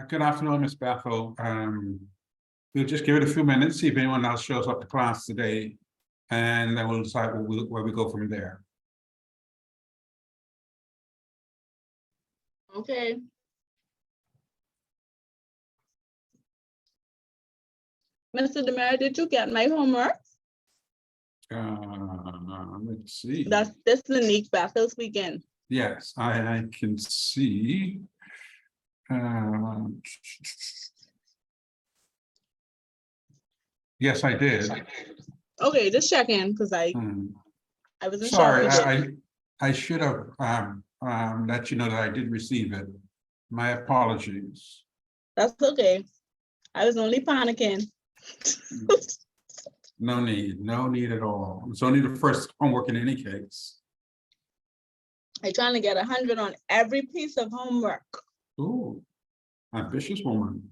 Good afternoon, Ms. Bethel. We'll just give it a few minutes, see if anyone else shows up to class today, and then we'll decide where we go from there. Okay. Mr. Demare, did you get my homework? Let's see. That's this Lanique Battles weekend. Yes, I can see. Yes, I did. Okay, just check in because I wasn't Sorry, sure. I should have let you know that I did receive it. My apologies. That's okay. I was only panicking. No need at all. It's only the first homework in any case. I'm trying to get 100 on every piece of homework. Ooh, ambitious woman.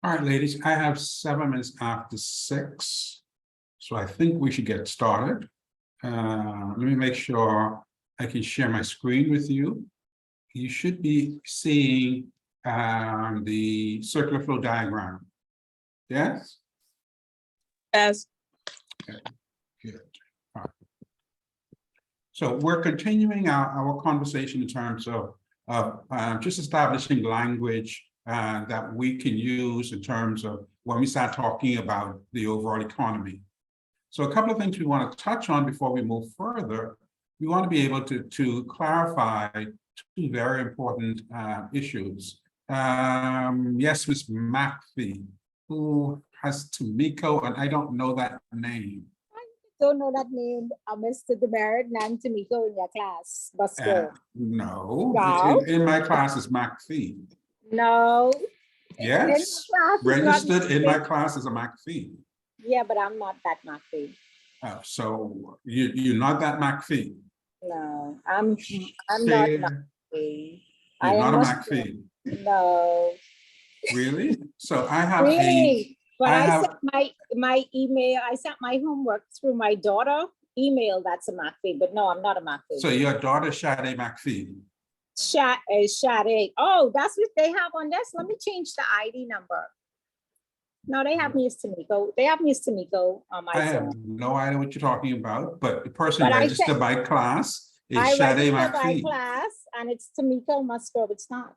All right, ladies, I have 7 minutes after 6, so I think we should get started. Let me make sure I can share my screen with you. You should be seeing the circular flow diagram. Yes? Yes. Okay, good. All right. So we're continuing our conversation in terms of just establishing language that we can use in terms of when we start talking about the overall economy. So a couple of things we want to touch on before we move further. We want to be able to clarify two very important issues. Yes, Ms. McPhee, who has Tamiko, and I don't know that name. Don't know that name, Mr. Demerit, and Tamiko in your class. Busco. No, Wow. in my class is McPhee. No. Yes, class is not registered in my McPhee. class as a McPhee. Yeah, but I'm not that McPhee. So you're not that McPhee. No, I'm not Say McPhee. you're I not am a Muslim. McPhee. No. Really? So I have Really? But I I have- sent my email, I sent my homework through my daughter email. That's a McPhee, but no, I'm not a McPhee. so your daughter Sade McPhee. Sade. Oh, that's what they have on this. Let me change the ID number. No, they have me as Tamiko. They have me as Tamiko on my I phone. have no idea what you're talking about, but the person But I registered by class is I Sade registered by McPhee. class and it's Tamiko Musgrove. It's not.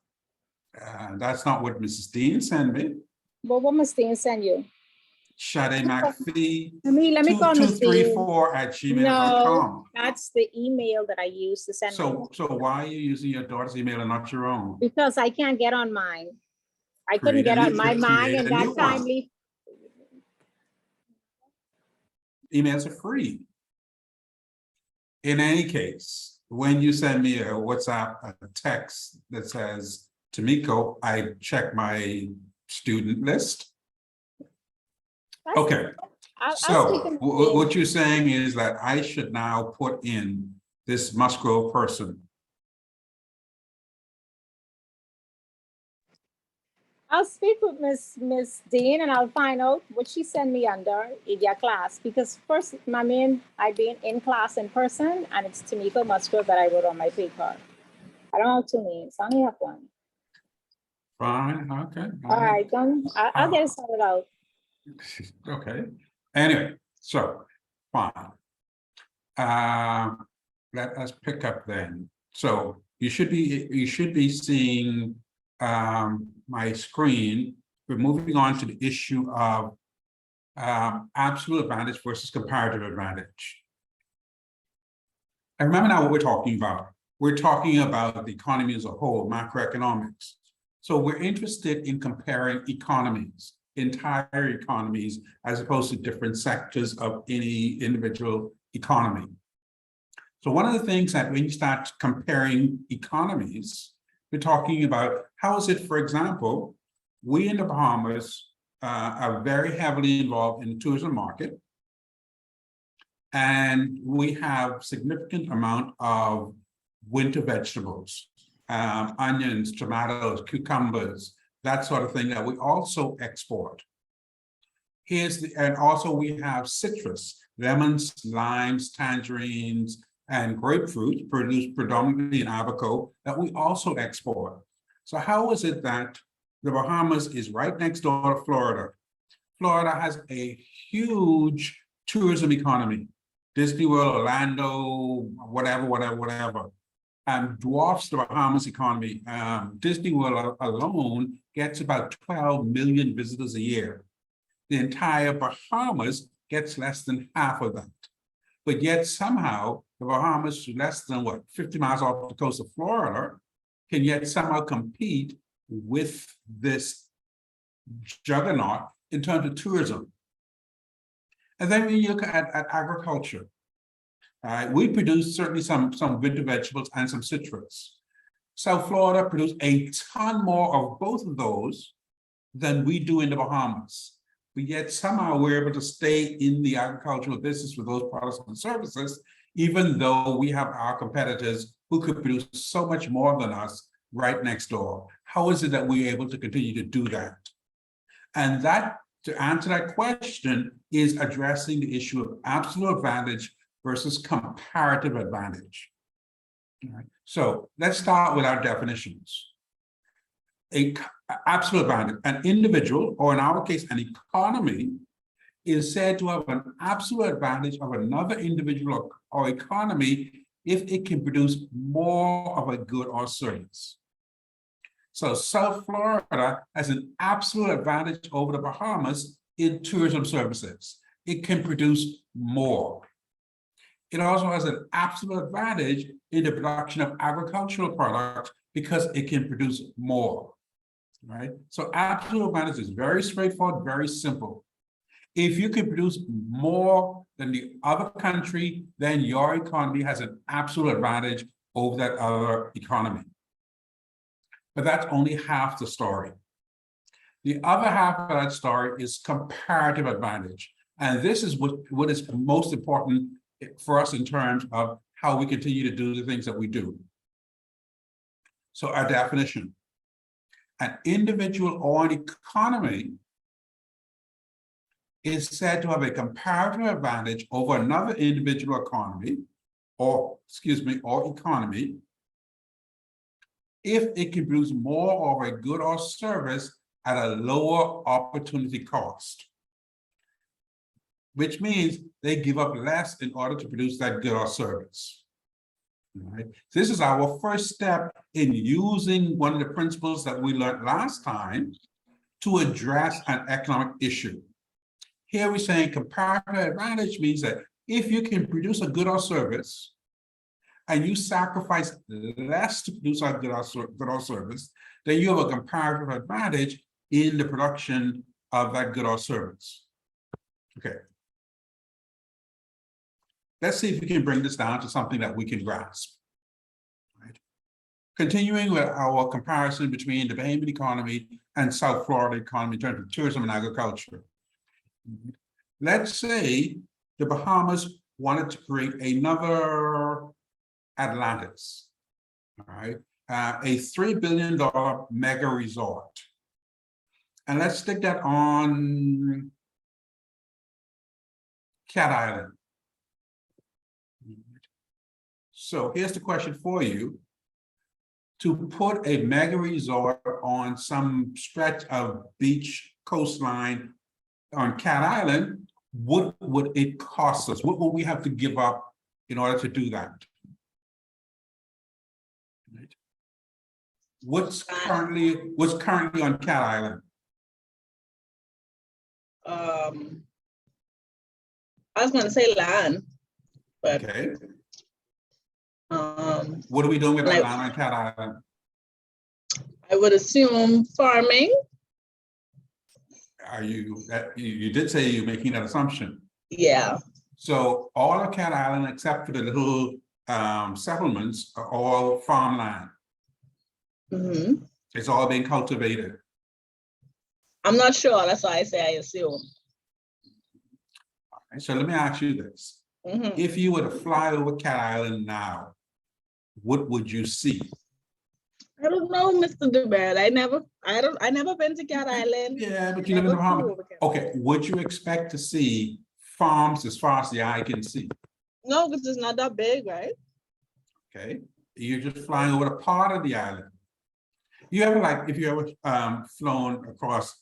That's not what Mrs. Dean sent me. But what must Dean send you? Sade McPhee Let me go on Miss Dean. 2234@gmail.com. That's the email that I use to send. So why are you using your daughter's email and not your own? Because I can't get on mine. I couldn't get on my mind and that timely. Emails are free. In any case, when you send me a WhatsApp, a text that says Tamiko, I check my student list. Okay, so what you're saying is that I should now put in this Musgrove person. I'll speak with Miss Dean and I'll find out what she sent me under in your class. Because first, I've been in class in person and it's Tamiko Musgrove that I wrote on my paper. I don't have two names, I only have one. Fine, okay. All right, done. I'll get it sorted out. Okay, anyway, so fine. Let us pick up then. So you should be seeing my screen. We're moving on to the issue of absolute advantage versus comparative advantage. And remember now what we're talking about. We're talking about the economy as a whole, macroeconomics. So we're interested in comparing economies, entire economies, as opposed to different sectors of any individual economy. So one of the things that when you start comparing economies, we're talking about how is it, for example, we in the Bahamas are very heavily involved in the tourism market. And we have significant amount of winter vegetables, onions, tomatoes, cucumbers, that sort of thing that we also export. And also we have citrus, lemons, limes, tangerines, and grapefruit produced predominantly in Abaco that we also export. So how is it that the Bahamas is right next door to Florida? Florida has a huge tourism economy. Disney World, Orlando, whatever, dwarfs the Bahamas economy. Disney World alone gets about 12 million visitors a year. The entire Bahamas gets less than half of that. But yet somehow the Bahamas, less than 50 miles off the coast of Florida, can yet somehow compete with this juggernaut in terms of tourism. And then when you look at agriculture, we produce certainly some winter vegetables and some citrus. South Florida produces a ton more of both of those than we do in the Bahamas. But yet somehow we're able to stay in the agricultural business with those products and services, even though we have our competitors who could produce so much more than us right next door. How is it that we're able to continue to do that? And that, to answer that question, is addressing the issue of absolute advantage versus comparative advantage. All right. So let's start with our definitions. Absolute advantage, an individual, or in our case, an economy, is said to have an absolute advantage of another individual or economy if it can produce more of a good or service. So South Florida has an absolute advantage over the Bahamas in tourism services. It can produce more. It also has an absolute advantage in the production of agricultural products because it can produce more, right? So absolute advantage is very straightforward, very simple. If you can produce more than the other country, then your economy has an absolute advantage over that other economy. But that's only half the story. The other half of that story is comparative advantage. And this is what is most important for us in terms of how we continue to do the things that we do. So our definition, an individual or an economy is said to have a comparative advantage over another individual economy, or economy, if it can produce more of a good or service at a lower opportunity cost, which means they give up less in order to produce that good or service. Right? This is our first step in using one of the principles that we learned last time to address an economic issue. Here we're saying comparative advantage means that if you can produce a good or service and you sacrifice less to produce a good or service, then you have a comparative advantage in the production of that good or service. Okay. Let's see if we can bring this down to something that we can grasp. Right. Continuing with our comparison between the Bahamian economy and South Florida economy in terms of tourism and agriculture. Let's say the Bahamas wanted to create another Atlantis, all right, a $3 billion mega resort. And let's stick that on Cat Island. So here's the question for you. To put a mega resort on some stretch of beach coastline on Cat Island, what would it cost us? What will we have to give up in order to do that? Right. What's currently on Cat Island? I was going to say land, but Okay. What are we doing with that land on Cat Island? I would assume farming. Are you did say you're making that assumption. Yeah. So all of Cat Island, except for the little settlements, are all farmland. Mm-hmm. It's all being cultivated. I'm not sure. That's why I say I assume. All right, so let me ask you this. Mm-hmm. If you were to fly over Cat Island now, what would you see? I don't know, Mr. DeBert. I never been to Cat Island. Yeah, but you live in the Bahamas. Okay, would you expect to see farms as far as the eye can see? No, because it's not that big, right? Okay, you're just flying over a part of the island. You ever if you ever flown across,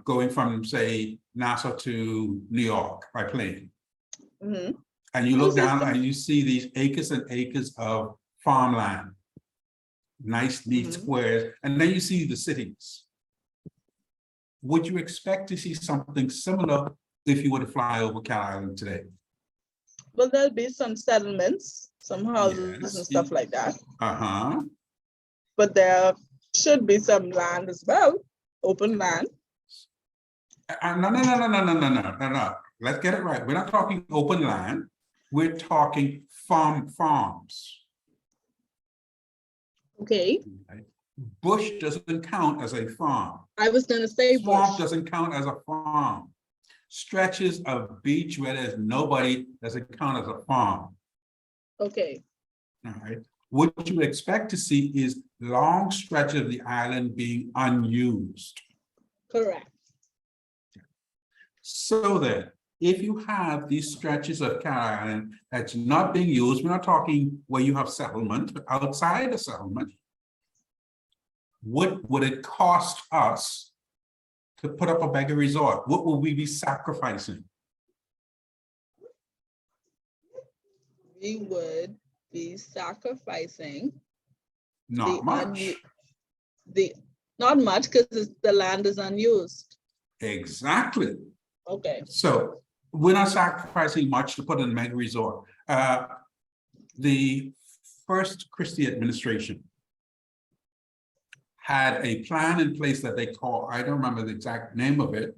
going from say Nassau to New York by plane, Mm-hmm. and you look down and you see these acres and acres of farmland, nice neat squares, and then you see the cities. Would you expect to see something similar if you were to fly over Cat Island today? Well, there'll be some settlements, some houses Yes. and stuff like that. Uh-huh. But there should be some land as well, open land. No. Let's get it right. We're not talking open land. We're talking farms. Okay. Right? Bush doesn't count as a farm. I was going to say Swamp bush. doesn't count as a farm. Stretches of beach where there's nobody doesn't count as a farm. Okay. All right. What you expect to see is long stretches of the island being unused. Correct. So that if you have these stretches of Cat Island that's not being used, we're not talking where you have settlement, but outside the settlement, what would it cost us to put up a mega resort? What will we be sacrificing? We would be sacrificing Not much. not much because the land is unused. Exactly. Okay. So we're not sacrificing much to put in a mega resort. The first Christie administration had a plan in place that they call, I don't remember the exact name of it,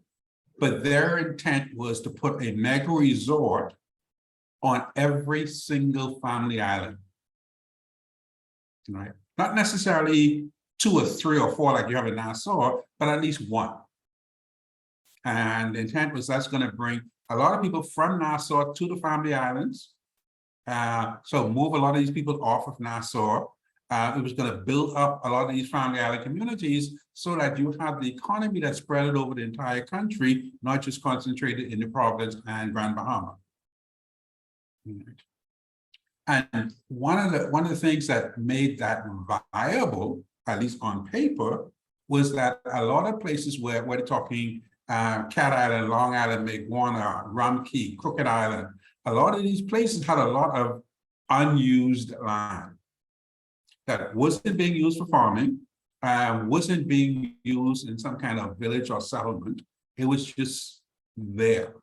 but their intent was to put a mega resort on every single family island. Right? Not necessarily 2 or 3 or 4 like you have in Nassau, but at least 1. And the intent was that's going to bring a lot of people from Nassau to the family islands. So move a lot of these people off of Nassau. It was going to build up a lot of these family island communities so that you have the economy that's spread over the entire country, not just concentrated in the province and Grand Bahama. And one of the things that made that viable, at least on paper, was that a lot of places where we're talking Cat Island, Long Island, Maguana, Rum Key, Crooked Island, a lot of these places had a lot of unused land that wasn't being used for farming, wasn't being used in some kind of village or settlement. It was just there.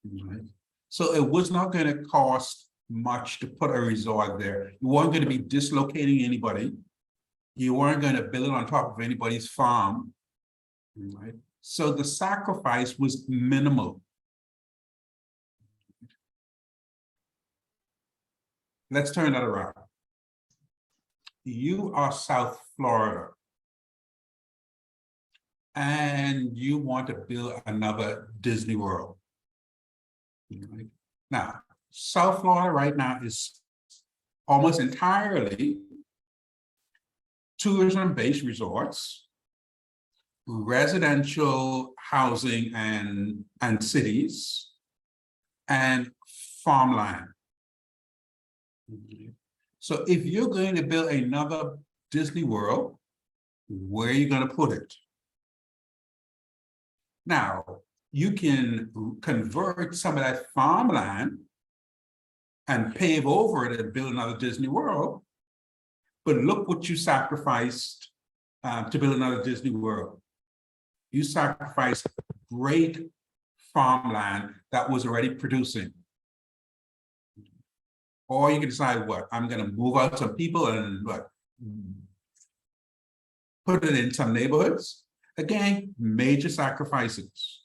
Right? So it was not going to cost much to put a resort there. You weren't going to be dislocating anybody. You weren't going to build it on top of anybody's farm. Right? So the sacrifice was minimal. Let's turn that around. You are South Florida, and you want to build another Disney World. Right? Now, South Florida right now is almost entirely tourism-based resorts, residential housing and cities, and farmland. So if you're going to build another Disney World, where are you going to put it? Now, you can convert some of that farmland and pave over it and build another Disney World, but look what you sacrificed to build another Disney World. You sacrificed great farmland that was already producing. Or you can decide what, I'm going to move out some people and what, put it in some neighborhoods. Again, major sacrifices.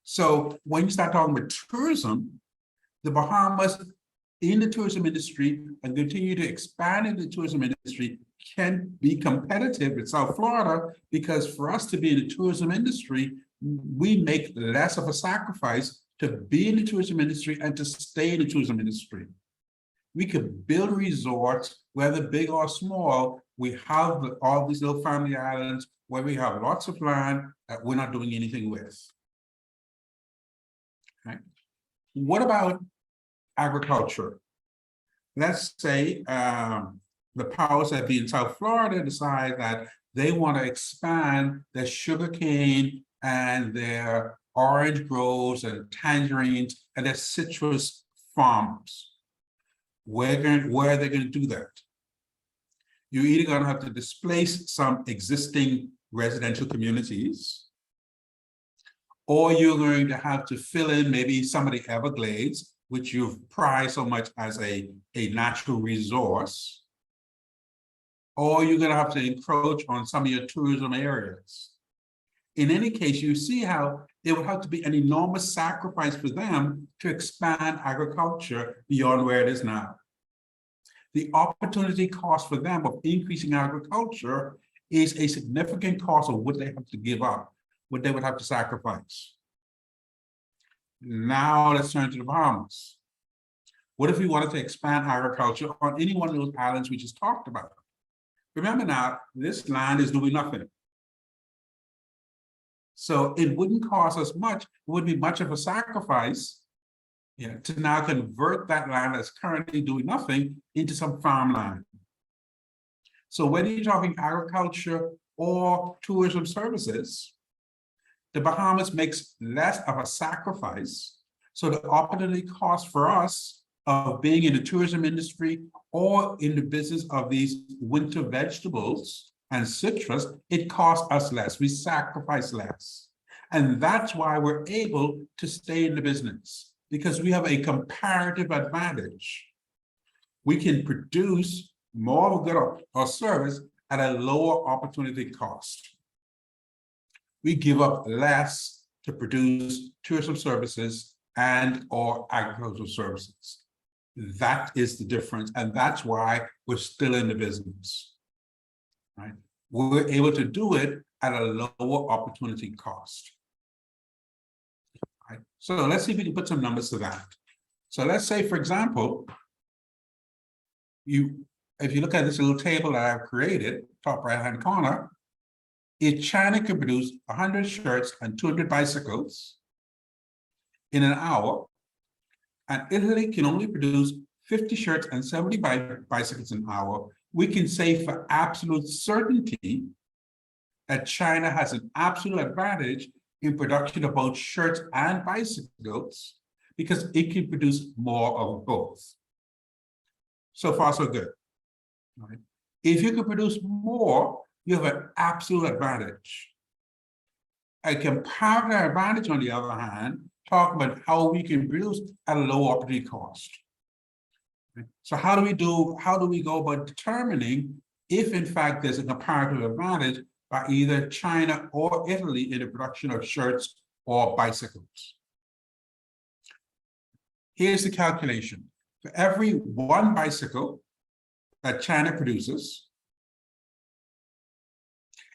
So when you start talking about tourism, the Bahamas in the tourism industry and continue to expand in the tourism industry can be competitive with South Florida, because for us to be in the tourism industry, we make less of a sacrifice to be in the tourism industry and to stay in the tourism industry. We could build resorts, whether big or small. We have all these little family islands where we have lots of land that we're not doing anything with. Okay. What about agriculture? Let's say the powers that be in South Florida decide that they want to expand their sugarcane and their orange groves and tangerines and their citrus farms. Where are they going to do that? You're either going to have to displace some existing residential communities, or you're going to have to fill in maybe some of the Everglades, which you've prized so much as a natural resource, or you're going to have to encroach on some of your tourism areas. In any case, you see how it would have to be an enormous sacrifice for them to expand agriculture beyond where it is now. The opportunity cost for them of increasing agriculture is a significant cost of what they have to give up, what they would have to sacrifice. Now let's turn to the Bahamas. What if we wanted to expand agriculture on any one of those islands we just talked about? Remember now, this land is doing nothing. So it wouldn't cost us much, it wouldn't be much of a sacrifice to now convert that land that's currently doing nothing into some farmland. So whether you're talking agriculture or tourism services, the Bahamas makes less of a sacrifice. So the opportunity cost for us of being in the tourism industry or in the business of these winter vegetables and citrus, it costs us less. We sacrifice less. And that's why we're able to stay in the business. because we have a comparative advantage. We can produce more of a good or service at a lower opportunity cost. We give up less to produce tourism services and or agricultural services. That is the difference, and that's why we're still in the business, right? We're able to do it at a lower opportunity cost. Right? So let's see if we can put some numbers to that. So let's say, for example, if you look at this little table that I've created, top right-hand corner, if China could produce 100 shirts and 200 bicycles in an hour, and Italy can only produce 50 shirts and 70 bicycles an hour, we can say for absolute certainty that China has an absolute advantage in production of both shirts and bicycles because it can produce more of both. So far, so good. Right? If you can produce more, you have an absolute advantage. A comparative advantage, on the other hand, talk about how we can produce at a low opportunity cost. Right? So how do we go about determining if in fact there's a comparative advantage by either China or Italy in the production of shirts or bicycles? Here's the calculation. For every one bicycle that China produces,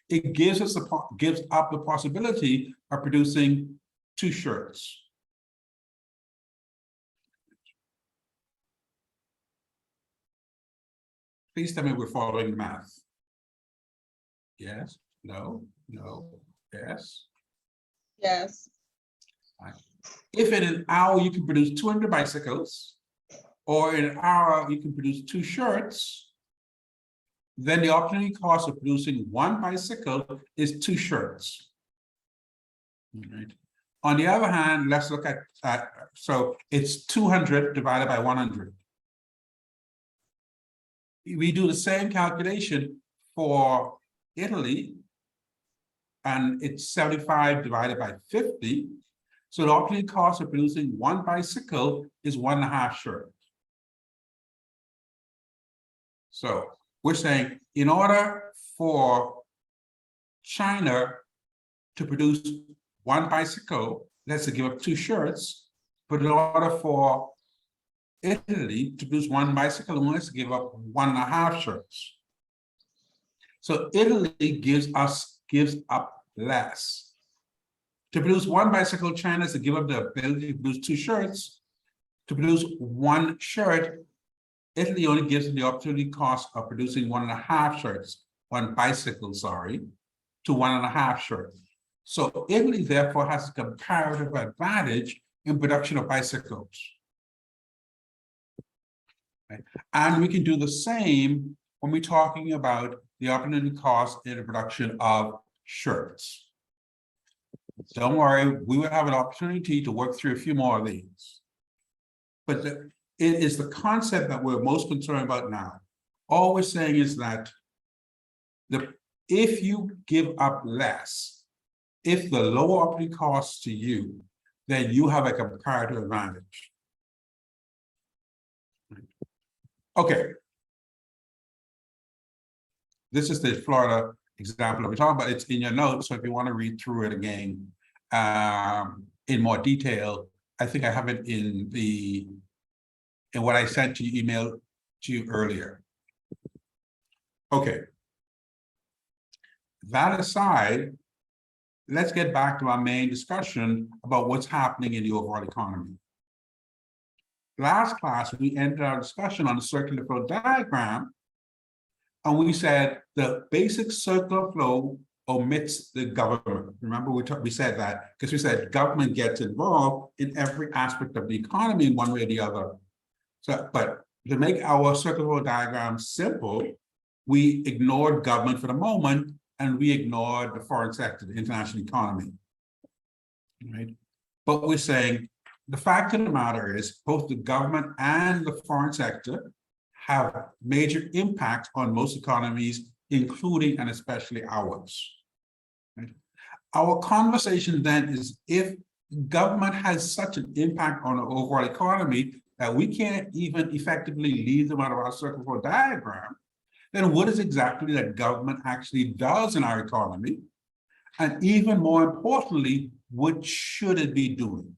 it gives up the possibility of producing 2 shirts. Please tell me we're following the math. Yes, no, no, yes. Yes. Right. If in an hour you can produce 200 bicycles, or in an hour you can produce 2 shirts, then the opportunity cost of producing 1 bicycle is 2 shirts. Right. On the other hand, let's look at so it's 200 divided by 100. We do the same calculation for Italy, and it's 75 divided by 50. So the opportunity cost of producing 1 bicycle is 1.5 shirts. So we're saying in order for China to produce 1 bicycle, let's say give up 2 shirts, but in order for Italy to produce 1 bicycle, we have to give up 1.5 shirts. So Italy gives up less. To produce 1 bicycle, China has to give up the ability to produce 2 shirts. To produce 1 shirt, Italy only gives them the opportunity cost of producing 1.5 shirts, 1 bicycle, sorry, to 1.5 shirts. So Italy therefore has a comparative advantage in production of bicycles. Right? And we can do the same when we're talking about the opportunity cost in the production of shirts. Don't worry, we will have an opportunity to work through a few more of these. But it is the concept that we're most concerned about now. All we're saying is that if you give up less, if the lower opportunity cost to you, then you have a comparative advantage. Okay. This is the Florida example that we're talking about. It's in your notes, so if you want to read through it again in more detail, I think I have it in what I sent to you, email to you earlier. Okay. That aside, let's get back to our main discussion about what's happening in the overall economy. Last class, we ended our discussion on the circular flow diagram, and we said the basic circular flow omits the government. Remember, we said that because we said government gets involved in every aspect of the economy in one way or the other. So, but to make our circular flow diagram simple, we ignored government for the moment, and we ignored the foreign sector, the international economy. Right? But we're saying the fact of the matter is both the government and the foreign sector have major impact on most economies, including and especially ours. Right? Our conversation then is if government has such an impact on the overall economy that we can't even effectively leave them out of our circle for diagram, then what is exactly that government actually does in our economy? And even more importantly, what should it be doing?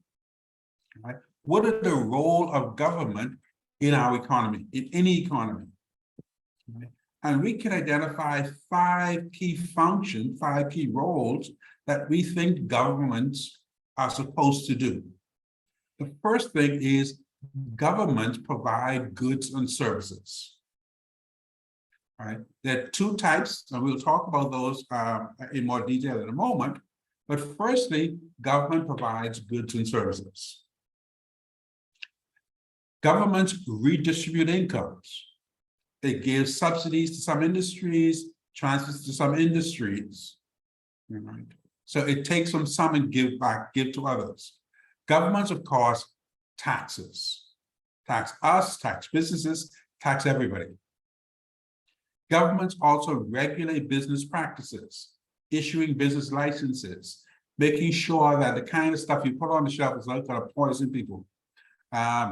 Right? What is the role of government in our economy, in any economy? Right? And we can identify 5 key functions, 5 key roles that we think governments are supposed to do. The first thing is governments provide goods and services. All right, there are 2 types, and we'll talk about those in more detail in a moment. But firstly, government provides goods and services. Governments redistribute incomes. They give subsidies to some industries, transfers to some industries. Right? So it takes from some and give to others. Governments, of course, taxes. Tax us, tax businesses, tax everybody. Governments also regulate business practices, issuing business licenses, making sure that the kind of stuff you put on the shelf is not going to poison people,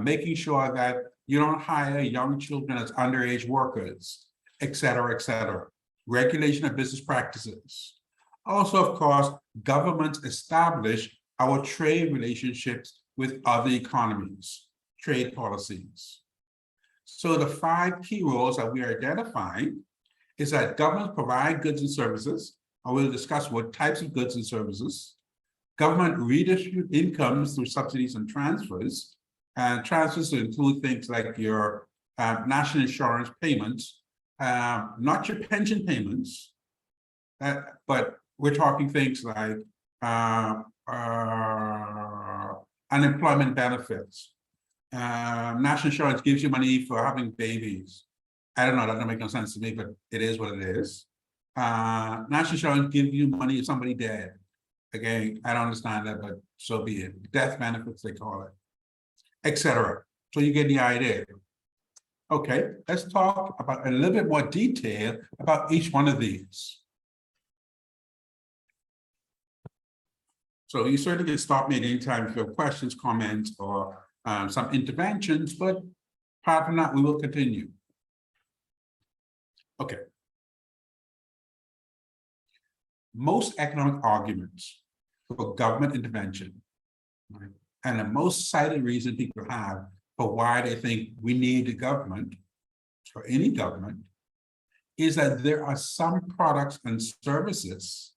making sure that you don't hire young children as underage workers, et cetera, et cetera. Regulation of business practices. Also, of course, governments establish our trade relationships with other economies, trade policies. So the 5 key roles that we are identifying is that governments provide goods and services, and we'll discuss what types of goods and services. Government redistribute incomes through subsidies and transfers include things like your national insurance payments, not your pension payments, but we're talking things like unemployment benefits. National insurance gives you money for having babies. I don't know, that doesn't make no sense to me, but it is what it is. National insurance gives you money if somebody dead. Again, I don't understand that, but so be it. Death benefits, they call it, etc. So you get the idea. Okay, let's talk about a little bit more detail about each one of these. So you certainly can stop me at any time if you have questions, comments, or some interventions, but apart from that, we will continue. Okay. Most economic arguments for government intervention, right, and the most cited reason people have for why they think we need a government, or any government, is that there are some products and services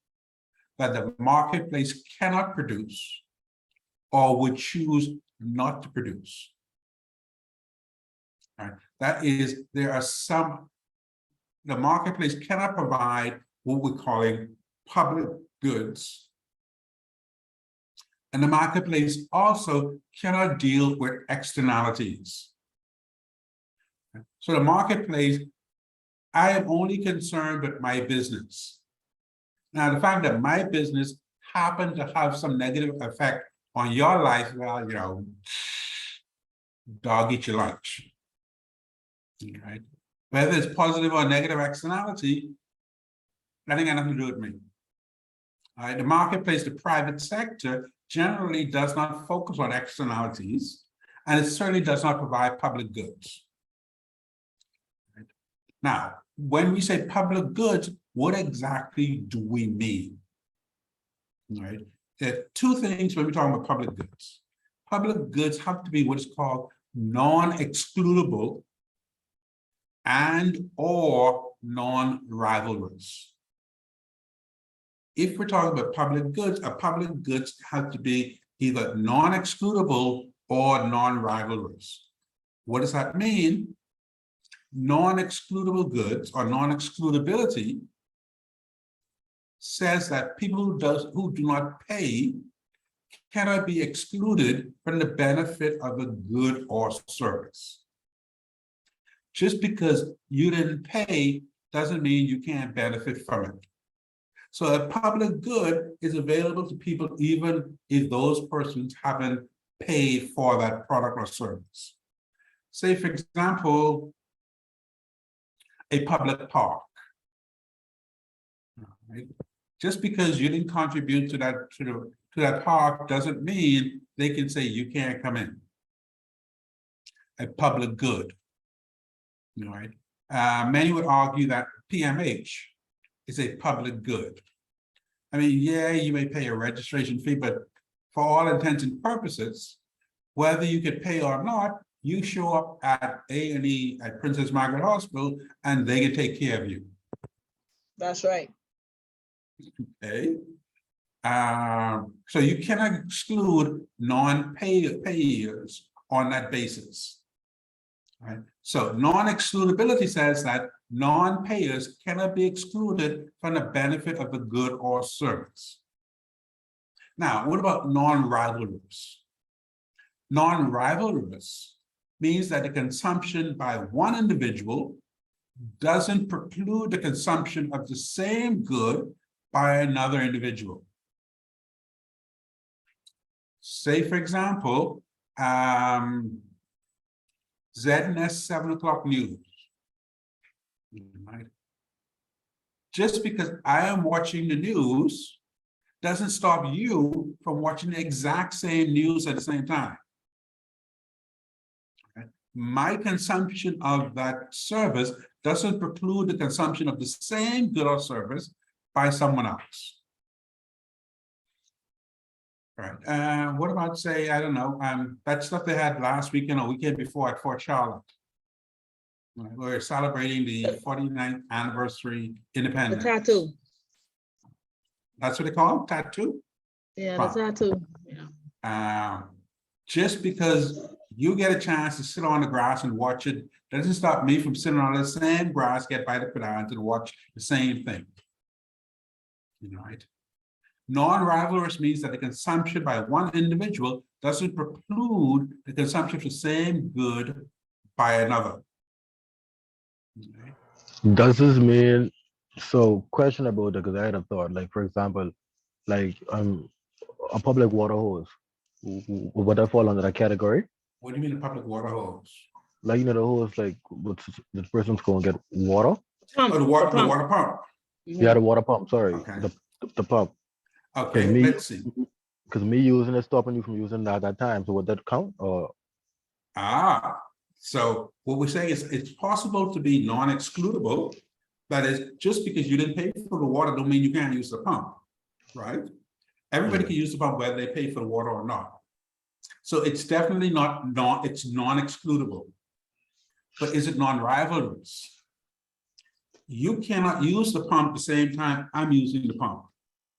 that the marketplace cannot produce or would choose not to produce. Right. That is, there are some, the marketplace cannot provide what we're calling public goods. And the marketplace also cannot deal with externalities. So the marketplace, I am only concerned with my business. Now, the fact that my business happened to have some negative effect on your life, well, you know, dog eat your lunch. Right? Whether it's positive or negative externality, that ain't got nothing to do with me. All right? The marketplace, the private sector, generally does not focus on externalities, and it certainly does not provide public goods. Right? Now, when we say public goods, what exactly do we mean? All right? There are 2 things when we talk about public goods. Public goods have to be what is called non-excludable and or non-rivalrous. If we're talking about public goods have to be either non-excludable or non-rivalrous. What does that mean? Non-excludable goods or non-excludability says that people who do not pay cannot be excluded from the benefit of a good or service. Just because you didn't pay doesn't mean you can't benefit from it. So a public good is available to people even if those persons haven't paid for that product or service. Say, for example, a public park. Right? Just because you didn't contribute to to that park doesn't mean they can say you can't come in. A public good. All right. Many would argue that PMH is a public good. I mean, yeah, you may pay a registration fee, but for all intents and purposes, whether you could pay or not, you show up at A&E at Princess Margaret Hospital and they can take care of you. That's right. Okay. So you cannot exclude non-payers on that basis. Right. So non-excludability says that non-payers cannot be excluded from the benefit of the good or service. Now, what about non-rivalrous? Non-rivalrous means that the consumption by one individual doesn't preclude the consumption of the same good by another individual. Say, for example, ZNS 7 o'clock news. Right? Just because I am watching the news doesn't stop you from watching the exact same news at the same time. Okay? My consumption of that service doesn't preclude the consumption of the same good or service by someone else. Right. What about, say, I don't know, that stuff they had last weekend or weekend before at Fort Charlotte? Right. We're celebrating the 49th anniversary The independence. tattoo. That's what they call it, tattoo? Yeah, Wow. the tattoo. Yeah. Just because you get a chance to sit on the grass and watch it doesn't stop me from sitting on the same grass, get by the pedant and watch the same thing. Right? Non-rivalrous means that the consumption by one individual doesn't preclude the consumption of the same good by another. Okay. Does this mean, so question about it, because I had a thought, like, for example, like a public water hose, would that fall under that category? What do you mean a public water hose? Like, the hose, like, the person's going to get water? Pump, Oh, the water pump. Yeah, the water pump, sorry, Okay. the pump. Okay, me- let's see. Because me using it, stopping you from using that at that time, so would that count, or? So what we're saying is it's possible to be non-excludable. That is, just because you didn't pay for the water don't mean you can't use the pump, right? Everybody Yeah. can use the pump whether they pay for the water or not. So it's definitely it's non-excludable. But is it non-rivalrous? You cannot use the pump at the same time I'm using the pump.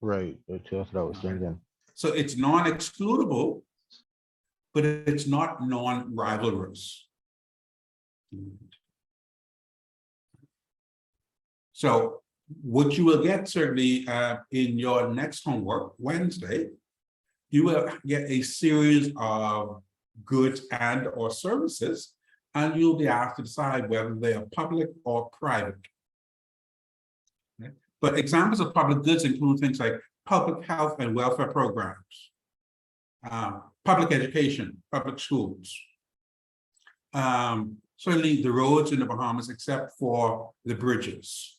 Right, that's what I was thinking. So it's non-excludable, but it's not non-rivalrous. So what you will get certainly in your next homework, Wednesday, you will get a series of goods and or services, and you'll be asked to decide whether they are public or private. Okay. But examples of public goods include things like public health and welfare programs, public education, public schools. Certainly the roads in the Bahamas, except for the bridges.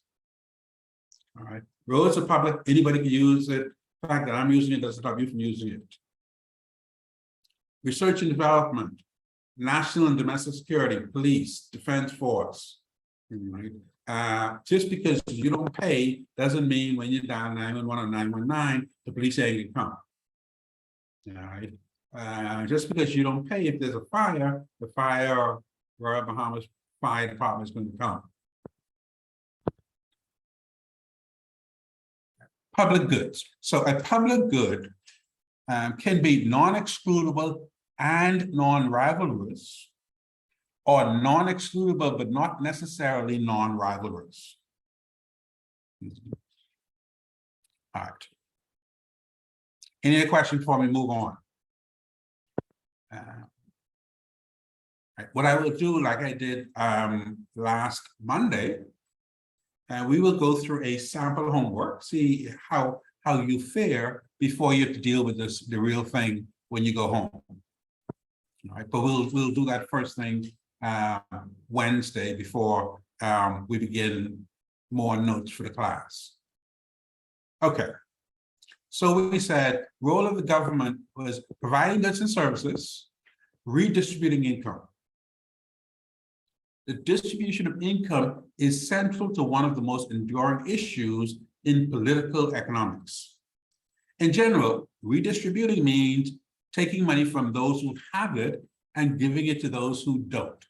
All right, roads are public, anybody can use it. The fact that I'm using it doesn't stop you from using it. Research and development, national and domestic security, police, defense force. Right? Just because you don't pay doesn't mean when you're down 911 or 919, the police ain't gonna come. All right. Just because you don't pay, if there's a fire, the Royal Bahamas Fire Department is going to come. Public goods. So a public good can be non-excludable and non-rivalrous, or non-excludable but not necessarily non-rivalrous. All right. Any other questions before we move on? What I will do, like I did last Monday, we will go through a sample homework, see how you fare before you have to deal with the real thing when you go home. All right, but we'll do that first thing Wednesday before we begin more notes for the class. Okay, So we said, role of the government was providing goods and services, redistributing income. The distribution of income is central to one of the most enduring issues in political economics. In general, redistributing means taking money from those who have it and giving it to those who don't.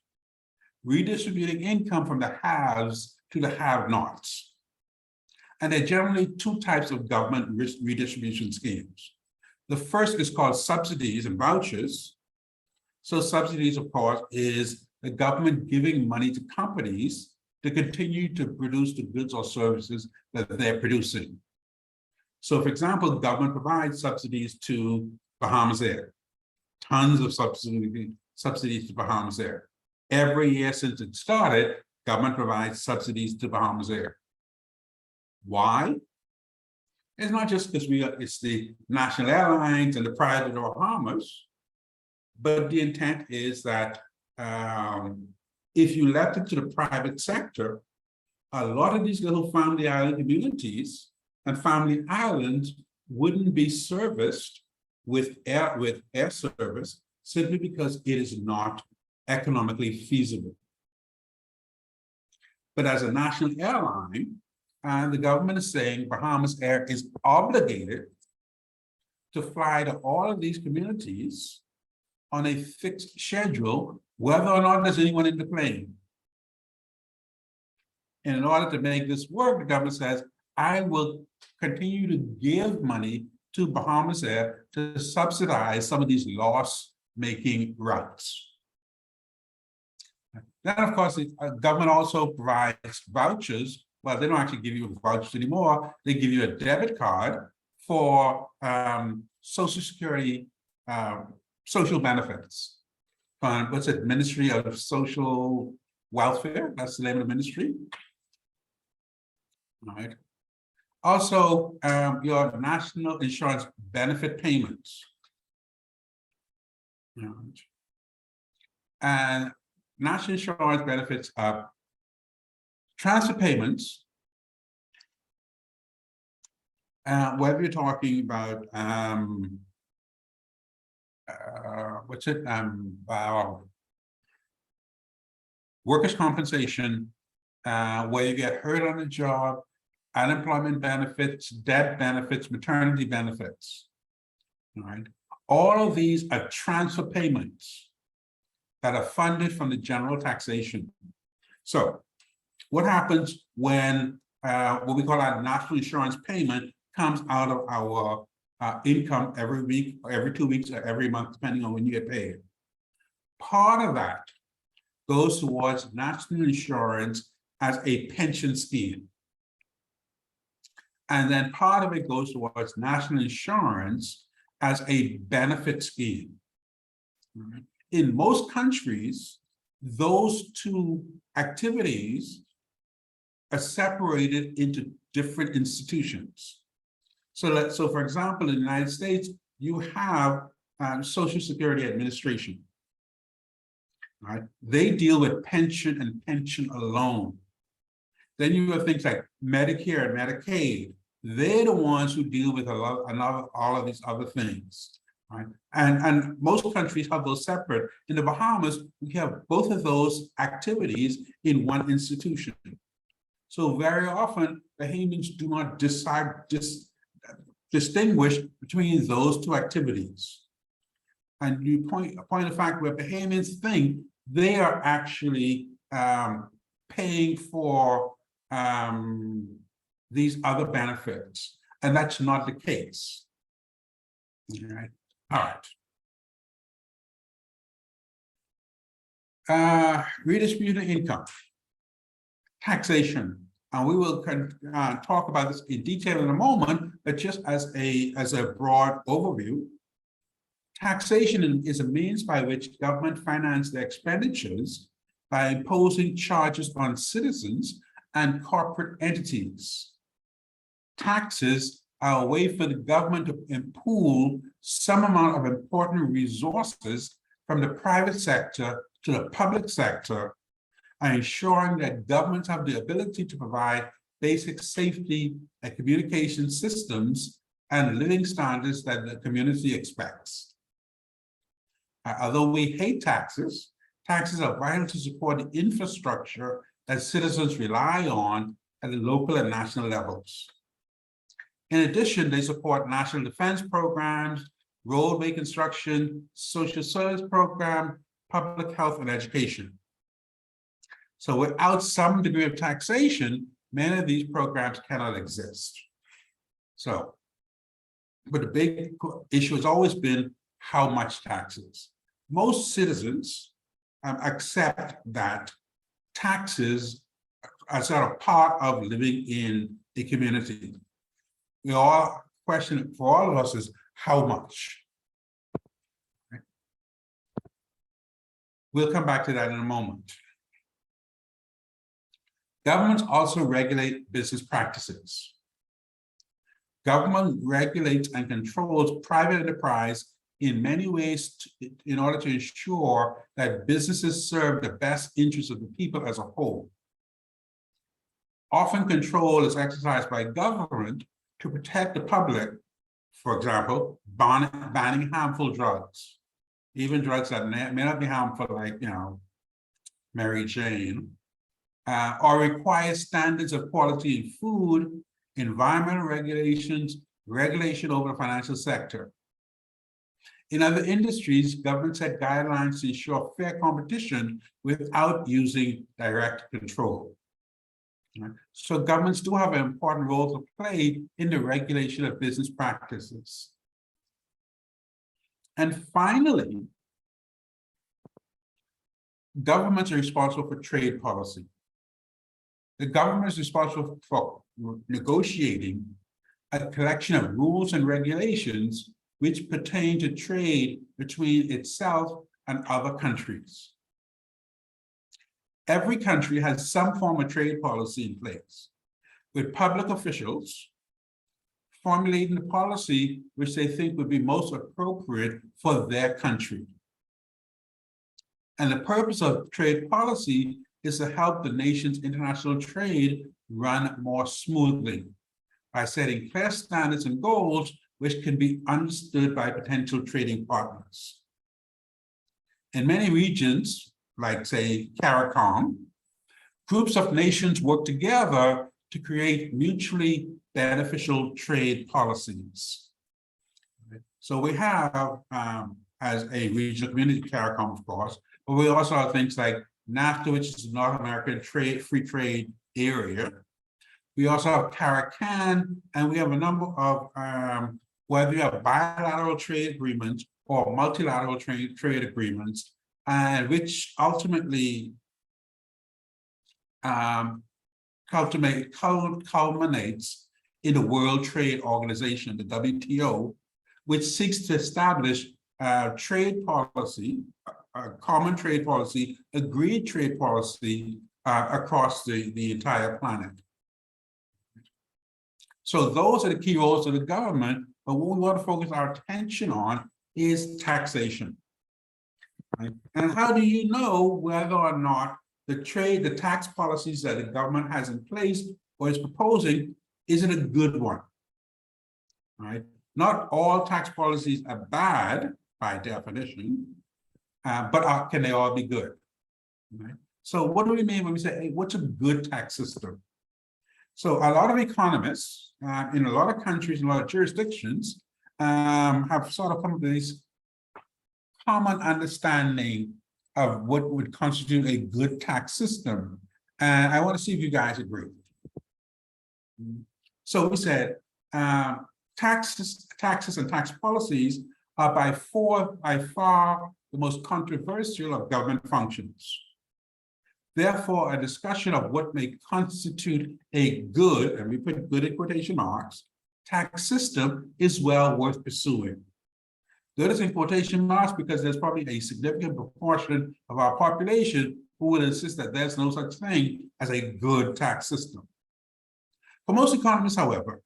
Redistributing income from the haves to the have-nots. And there are generally two types of government redistribution schemes. The first is called subsidies and vouchers. So subsidies, of course, is the government giving money to companies to continue to produce the goods or services that they're producing. So, for example, the government provides subsidies to Bahamas Air, tons of subsidies to Bahamas Air. Every year since it started, government provides subsidies to Bahamas Air. Why? It's not just because it's the national airlines and the private Bahamas, but the intent is that if you left it to the private sector, a lot of these little family island communities and family islands wouldn't be serviced with air service simply because it is not economically feasible. But as a national airline, and the government is saying Bahamas Air is obligated to fly to all of these communities on a fixed schedule, whether or not there's anyone in the plane. And in order to make this work, the government says, I will continue to give money to Bahamas Air to subsidize some of these loss-making routes. Then, of course, the government also provides vouchers. Well, they don't actually give you vouchers anymore. They give you a debit card for Social Security, social benefits. What's it? Ministry of Social Welfare. That's the name of the ministry. All right. Also, your national insurance benefit payments. All right. And national insurance benefits are transfer payments, whether you're talking about workers' compensation, where you get hurt on the job, unemployment benefits, debt benefits, maternity benefits. All right, all of these are transfer payments that are funded from the general taxation. So, what happens when what we call our national insurance payment comes out of our income every week, or every 2 weeks, or every month, depending on when you get paid? Part of that goes towards national insurance as a pension scheme. And then part of it goes towards national insurance as a benefit scheme. Right? In most countries, those two activities are separated into different institutions. So, for example, in the United States, you have Social Security Administration. Right? They deal with pension and pension alone. Then you have things like Medicare and Medicaid. They're the ones who deal with all of these other things. Right? And most countries have those separate. In the Bahamas, we have both of those activities in one institution. So very often, Bahamians do not distinguish between those two activities. And you point of fact where Bahamians think they are actually paying for these other benefits, and that's not the case. All right. All right. Redistributing income, taxation, and we will talk about this in detail in a moment. But just as a broad overview, taxation is a means by which government finances their expenditures by imposing charges on citizens and corporate entities. Taxes are a way for the government to pool some amount of important resources from the private sector to the public sector, and ensuring that governments have the ability to provide basic safety and communication systems and living standards that the community expects. Although we hate taxes, taxes are vital to support the infrastructure that citizens rely on at the local and national levels. In addition, they support national defense programs, roadway construction, social service program, public health, and education. So without some degree of taxation, many of these programs cannot exist. So, but the big issue has always been how much taxes. Most citizens accept that taxes are sort of part of living in a community. We all question for all of us is how much. Right? We'll come back to that in a moment. Governments also regulate business practices. Government regulates and controls private enterprise in many ways in order to ensure that businesses serve the best interests of the people as a whole. Often control is exercised by government to protect the public, for example, banning harmful drugs, even drugs that may not be harmful, like, Mary Jane, or require standards of quality in food, environmental regulations, regulation over the financial sector. In other industries, governments set guidelines to ensure fair competition without using direct control. So governments do have an important role to play in the regulation of business practices. And finally, governments are responsible for trade policy. The government is responsible for negotiating a collection of rules and regulations which pertain to trade between itself and other countries. Every country has some form of trade policy in place, with public officials formulating the policy which they think would be most appropriate for their country. And the purpose of trade policy is to help the nation's international trade run more smoothly by setting clear standards and goals which can be understood by potential trading partners. In many regions, like say CARICOM, groups of nations work together to create mutually beneficial trade policies. So we have, as a regional community, CARICOM, of course, but we also have things like NAFTA, which is the North American free trade area. We also have CARICAN, and we have a number of, whether you have bilateral trade agreements or multilateral trade agreements, and which ultimately culminates in the World Trade Organization, the WTO, which seeks to establish trade policy, common trade policy, agreed trade policy across the entire planet. So those are the key roles of the government, but what we want to focus our attention on is taxation. Right? And how do you know whether or not the tax policies that the government has in place or is proposing, is it a good one? Right? Not all tax policies are bad by definition, but can they all be good? Right? So what do we mean when we say, hey, what's a good tax system? So a lot of economists in a lot of countries, in a lot of jurisdictions, have sort of come to this common understanding of what would constitute a good tax system. And I want to see if you guys agree. So we said taxes and tax policies are by far the most controversial of government functions. Therefore, a discussion of what may constitute a good, and we put good in quotation marks, tax system is well worth pursuing. Good is in quotation marks because there's probably a significant proportion of our population who would insist that there's no such thing as a good tax system. For most economists, however,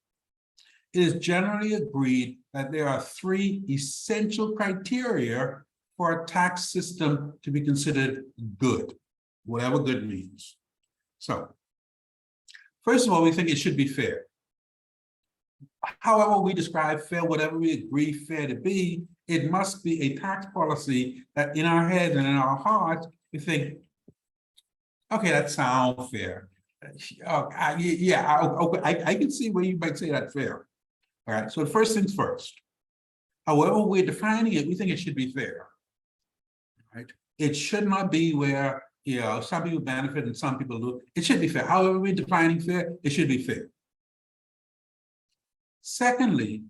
it is generally agreed that there are three essential criteria for a tax system to be considered good, whatever good means. So, first of all, we think it should be fair. however we describe fair, whatever we agree fair to be, it must be a tax policy that in our head and in our hearts, we think, okay, that sounds fair. I can see where you might say that's fair. All right, so first things first. However we're defining it, we think it should be fair. Right? It should not be where, you know, some people benefit and some people do. It should be fair. However we're defining fair, it should be fair. Secondly,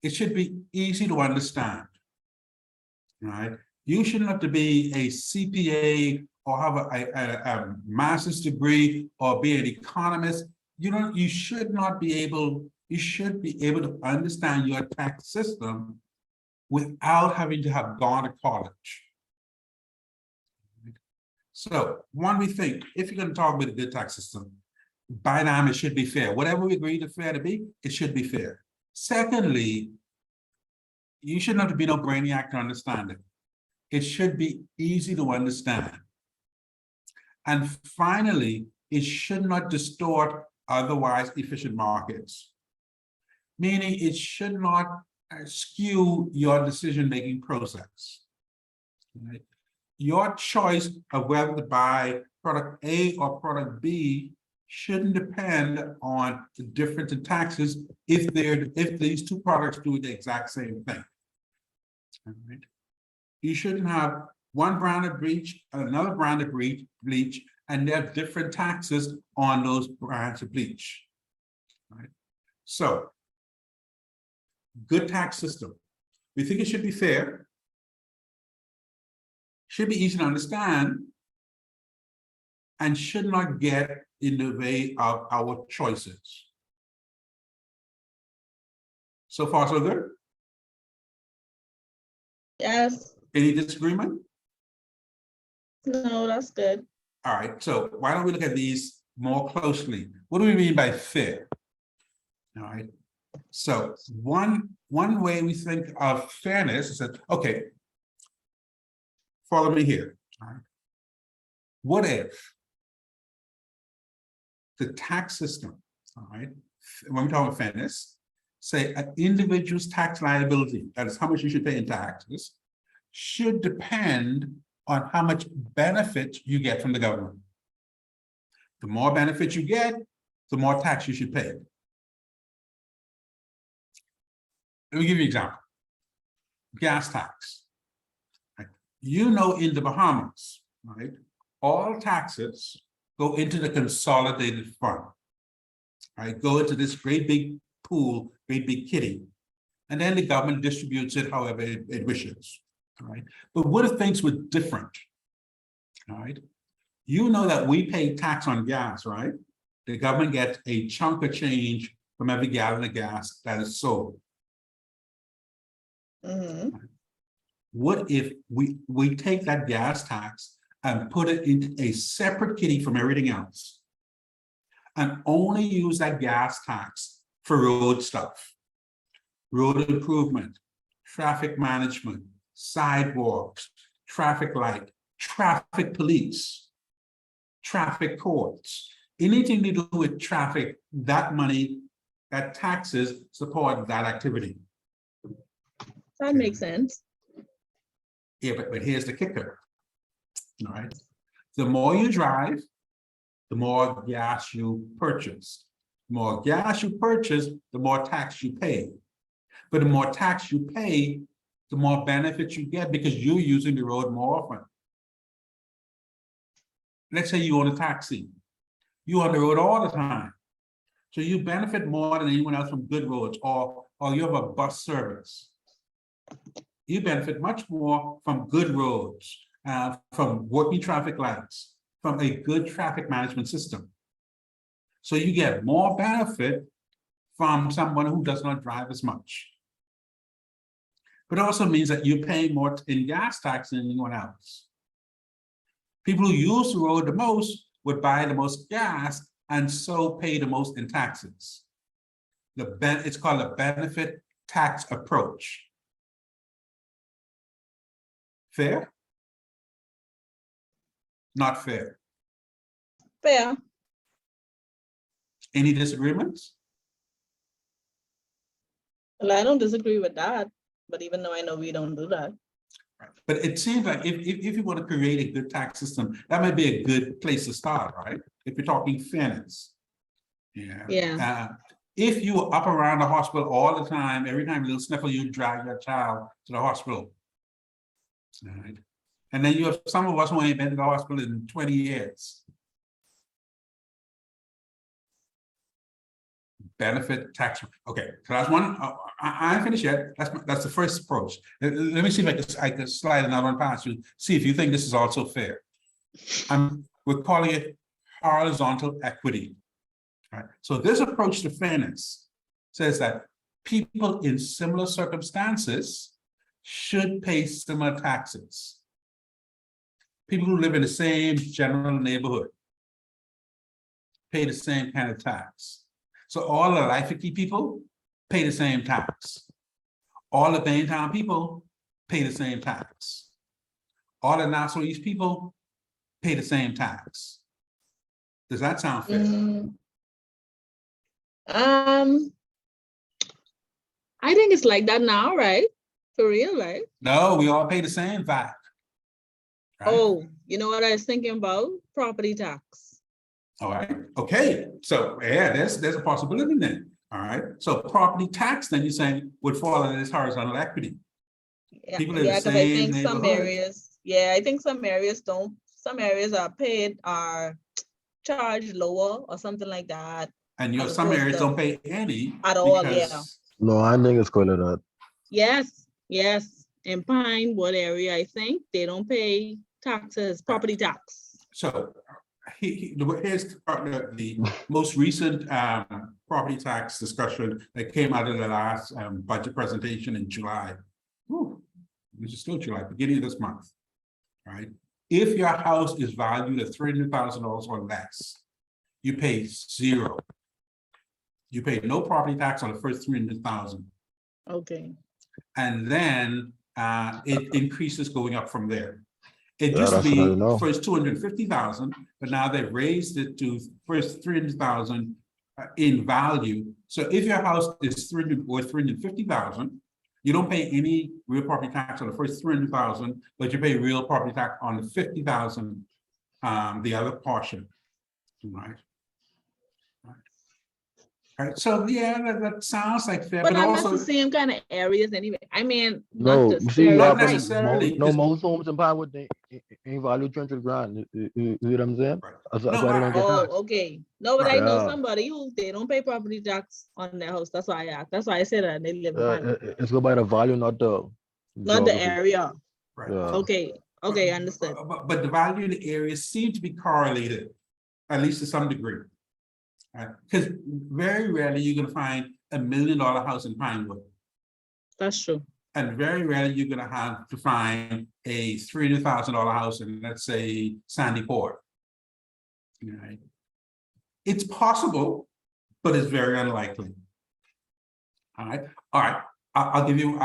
it should be easy to understand. Right? You shouldn't have to be a CPA or have a master's degree or be an economist. You should be able to understand your tax system without having to have gone to college. So one, we think if you're going to talk about a good tax system, by now it should be fair. Whatever we agree to fair to be, it should be fair. Secondly, you shouldn't have to be no brainiac to understand it. It should be easy to understand. And finally, it should not distort otherwise efficient markets. Meaning it should not skew your decision-making process. Right? Your choice of whether to buy product A or product B shouldn't depend on the difference in taxes if these two products do the exact same thing. Right? You shouldn't have one brand of bleach, another brand of bleach, and there are different taxes on those brands of bleach. Right? So, good tax system. We think it should be fair, should be easy to understand, and should not get in the way of our choices. So far, so good? Yes. Any disagreement? No, that's good. All right, so why don't we look at these more closely? What do we mean by fair? All right, so one way we think of fairness is that, okay, follow me here. All right. What if the tax system, all right, when we talk about fairness, say an individual's tax liability, that is how much you should pay in taxes, should depend on how much benefit you get from the government. The more benefit you get, the more tax you should pay. Let me give you an example. Gas tax. Right? You know, in the Bahamas, right, all taxes go into the consolidated fund. Right? Go into this great big pool, great big kitty, and then the government distributes it however it wishes. All right. But what if things were different? All right. You know that we pay tax on gas, right? The government gets a chunk of change from every gallon of gas that is sold. Mm-hmm. What if we take that gas tax and put it into a separate kitty from everything else and only use that gas tax for road stuff, road improvement, traffic management, sidewalks, traffic light, traffic police, traffic courts, anything to do with traffic, that money, that taxes support that activity. That makes sense. Yeah, but here's the kicker. All right. The more you drive, the more gas you purchase. The more gas you purchase, the more tax you pay. But the more tax you pay, the more benefits you get because you're using the road more often. Let's say you own a taxi. You're on the road all the time. So you benefit more than anyone else from good roads, or you have a bus service. You benefit much more from good roads, from working traffic lights, from a good traffic management system. So you get more benefit from someone who does not drive as much. But it also means that you pay more in gas tax than anyone else. People who use the road the most would buy the most gas and so pay the most in taxes. It's called a benefit tax approach. Fair? Not fair. Fair. Any disagreements? Well, I don't disagree with that, but even though I know we don't do that. But it seems like if you want to create a good tax system, that might be a good place to start, right? If you're talking fairness. Yeah. Yeah. If you are up around the hospital all the time, every time a little sniffle, you drag your child to the hospital. All right. And then you have some of us who ain't been to the hospital in 20 years. Benefit tax. Okay, so that's one. I ain't finished yet. That's the first approach. Let me see if I can slide another one past you. See if you think this is also fair. We're calling it horizontal equity. Right. So this approach to fairness says that people in similar circumstances should pay similar taxes. People who live in the same general neighborhood pay the same kind of tax. So all the Life-50 people pay the same tax. All the Baintown people pay the same tax. All the Nassau East people pay the same tax. Does that sound fair? I think it's like that now, right? For real, right? No, we all pay the same VAT. Right? Oh, you know what I was thinking about? Property tax. All right. Okay. So yeah, there's a possibility then. All right. So property tax, then you're saying would fall under this horizontal equity. Yeah, People in the because I same think some neighborhood. areas, yeah, I think some areas don't, some areas are charged lower or something like that. And as some opposed areas to- don't pay any At all, because yeah. No, I think it's called that. Yes, yes. In Pinewood area, I think they don't pay taxes, property tax. so here's the most recent property tax discussion that came out of the last budget presentation in July. Whew, this is still July, beginning of this month. Right? If your house is valued at $300,000 or less, you pay zero. You pay no property tax on the first $300,000. Okay. And then it increases going up from there. It Yeah, used to that's what I be know. first 250,000, but now they've raised it to first 300,000 in value. So if your house is 300 or 350,000, you don't pay any real property tax on the first 300,000, but you pay real property tax on the 50,000, the other portion, right? Right. So yeah, that sounds like fair, But but not also the same kind of areas anyway. I mean, No, not you see, necessarily. Not Right. necessarily. most homes in Pinewood they ain't value 300 grand. You see what I'm saying? Right. That's No, why they don't get Oh, taxed. okay. No, but I Right. know Yeah. somebody who they don't pay property tax on their house. That's why I asked. That's why I said that they live in Pinewood. It's go by the value, not the Not the geography. area. Right. Yeah. Okay. Okay, understood. But the value in the area seem to be correlated, at least to some degree. Because very rarely you're going to find $1 million house in Pinewood. That's true. And very rarely you're going to have to find a $300,000 house in, let's say, Sandy Port. Right. It's possible, but it's very unlikely. All right. All right. I'll give you,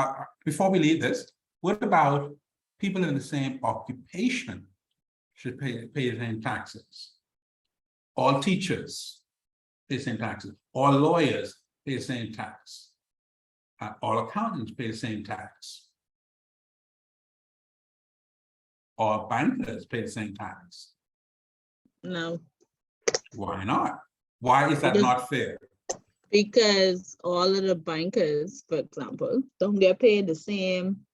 before we leave this, what about people in the same occupation should pay the same taxes? All teachers pay the same taxes. All lawyers pay the same tax. All accountants pay the same tax. All bankers pay the same tax. No, Why not? Why is that Because- not fair? because all of the bankers, for example, don't get paid the same,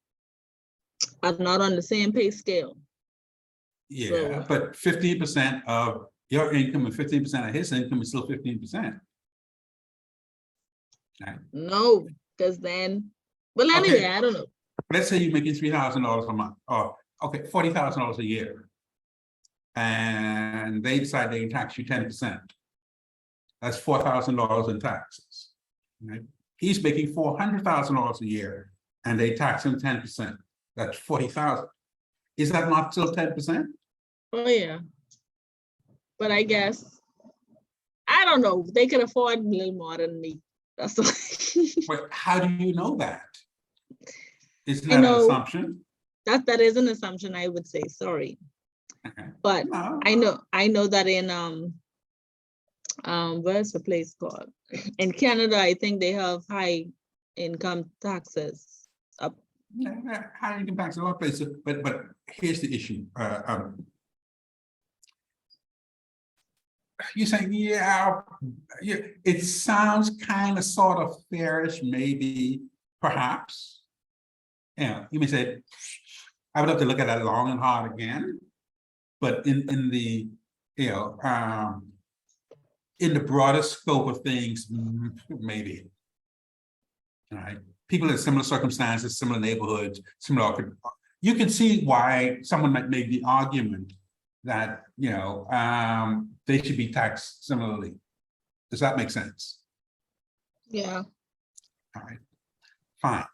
are not on the same pay scale. Yeah, So- but 15% of your income and 15% of his income is still 15%. Right. No, because then, well, Okay. anyway, I don't know. Let's say you're making $3,000 a month, or okay, $40,000 a year. And they decide they can tax you 10%. That's $4,000 in taxes. Right? He's making $400,000 a year and they tax him 10%. That's 40,000. Is that not still 10%? Oh, yeah. But I guess, I don't know, they could afford a little more than me. That's all. But how do you know that? Isn't I that an know. assumption? That is an assumption, I would say, sorry. Okay. But No. I know that in where's the place called? In Canada, I think they have high income taxes up. Yeah, higher income tax in a lot of places, but here's the issue. You're saying, yeah, it sounds kind of sort of fairish, maybe, perhaps. Yeah, you may say, I would have to look at that long and hard again. But in the, in the broader scope of things, maybe. All right. People in similar circumstances, similar neighborhoods, similar. You can see why someone might make the argument that they should be taxed similarly. Does that make sense? Yeah. All right. Fine.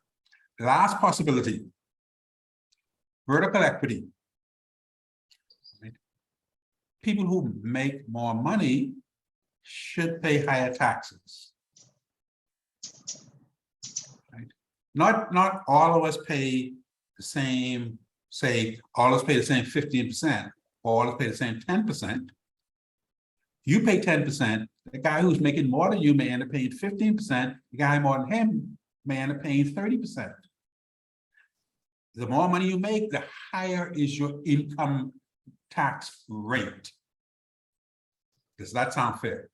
Last possibility. Vertical equity. Right. People who make more money should pay higher taxes. Right. Not all of us pay the same, say, all of us pay the same 15%, all of us pay the same 10%. You pay 10%, the guy who's making more than you may end up paying 15%, the guy more than him may end up paying 30%. The more money you make, the higher is your income tax rate. Does that sound fair?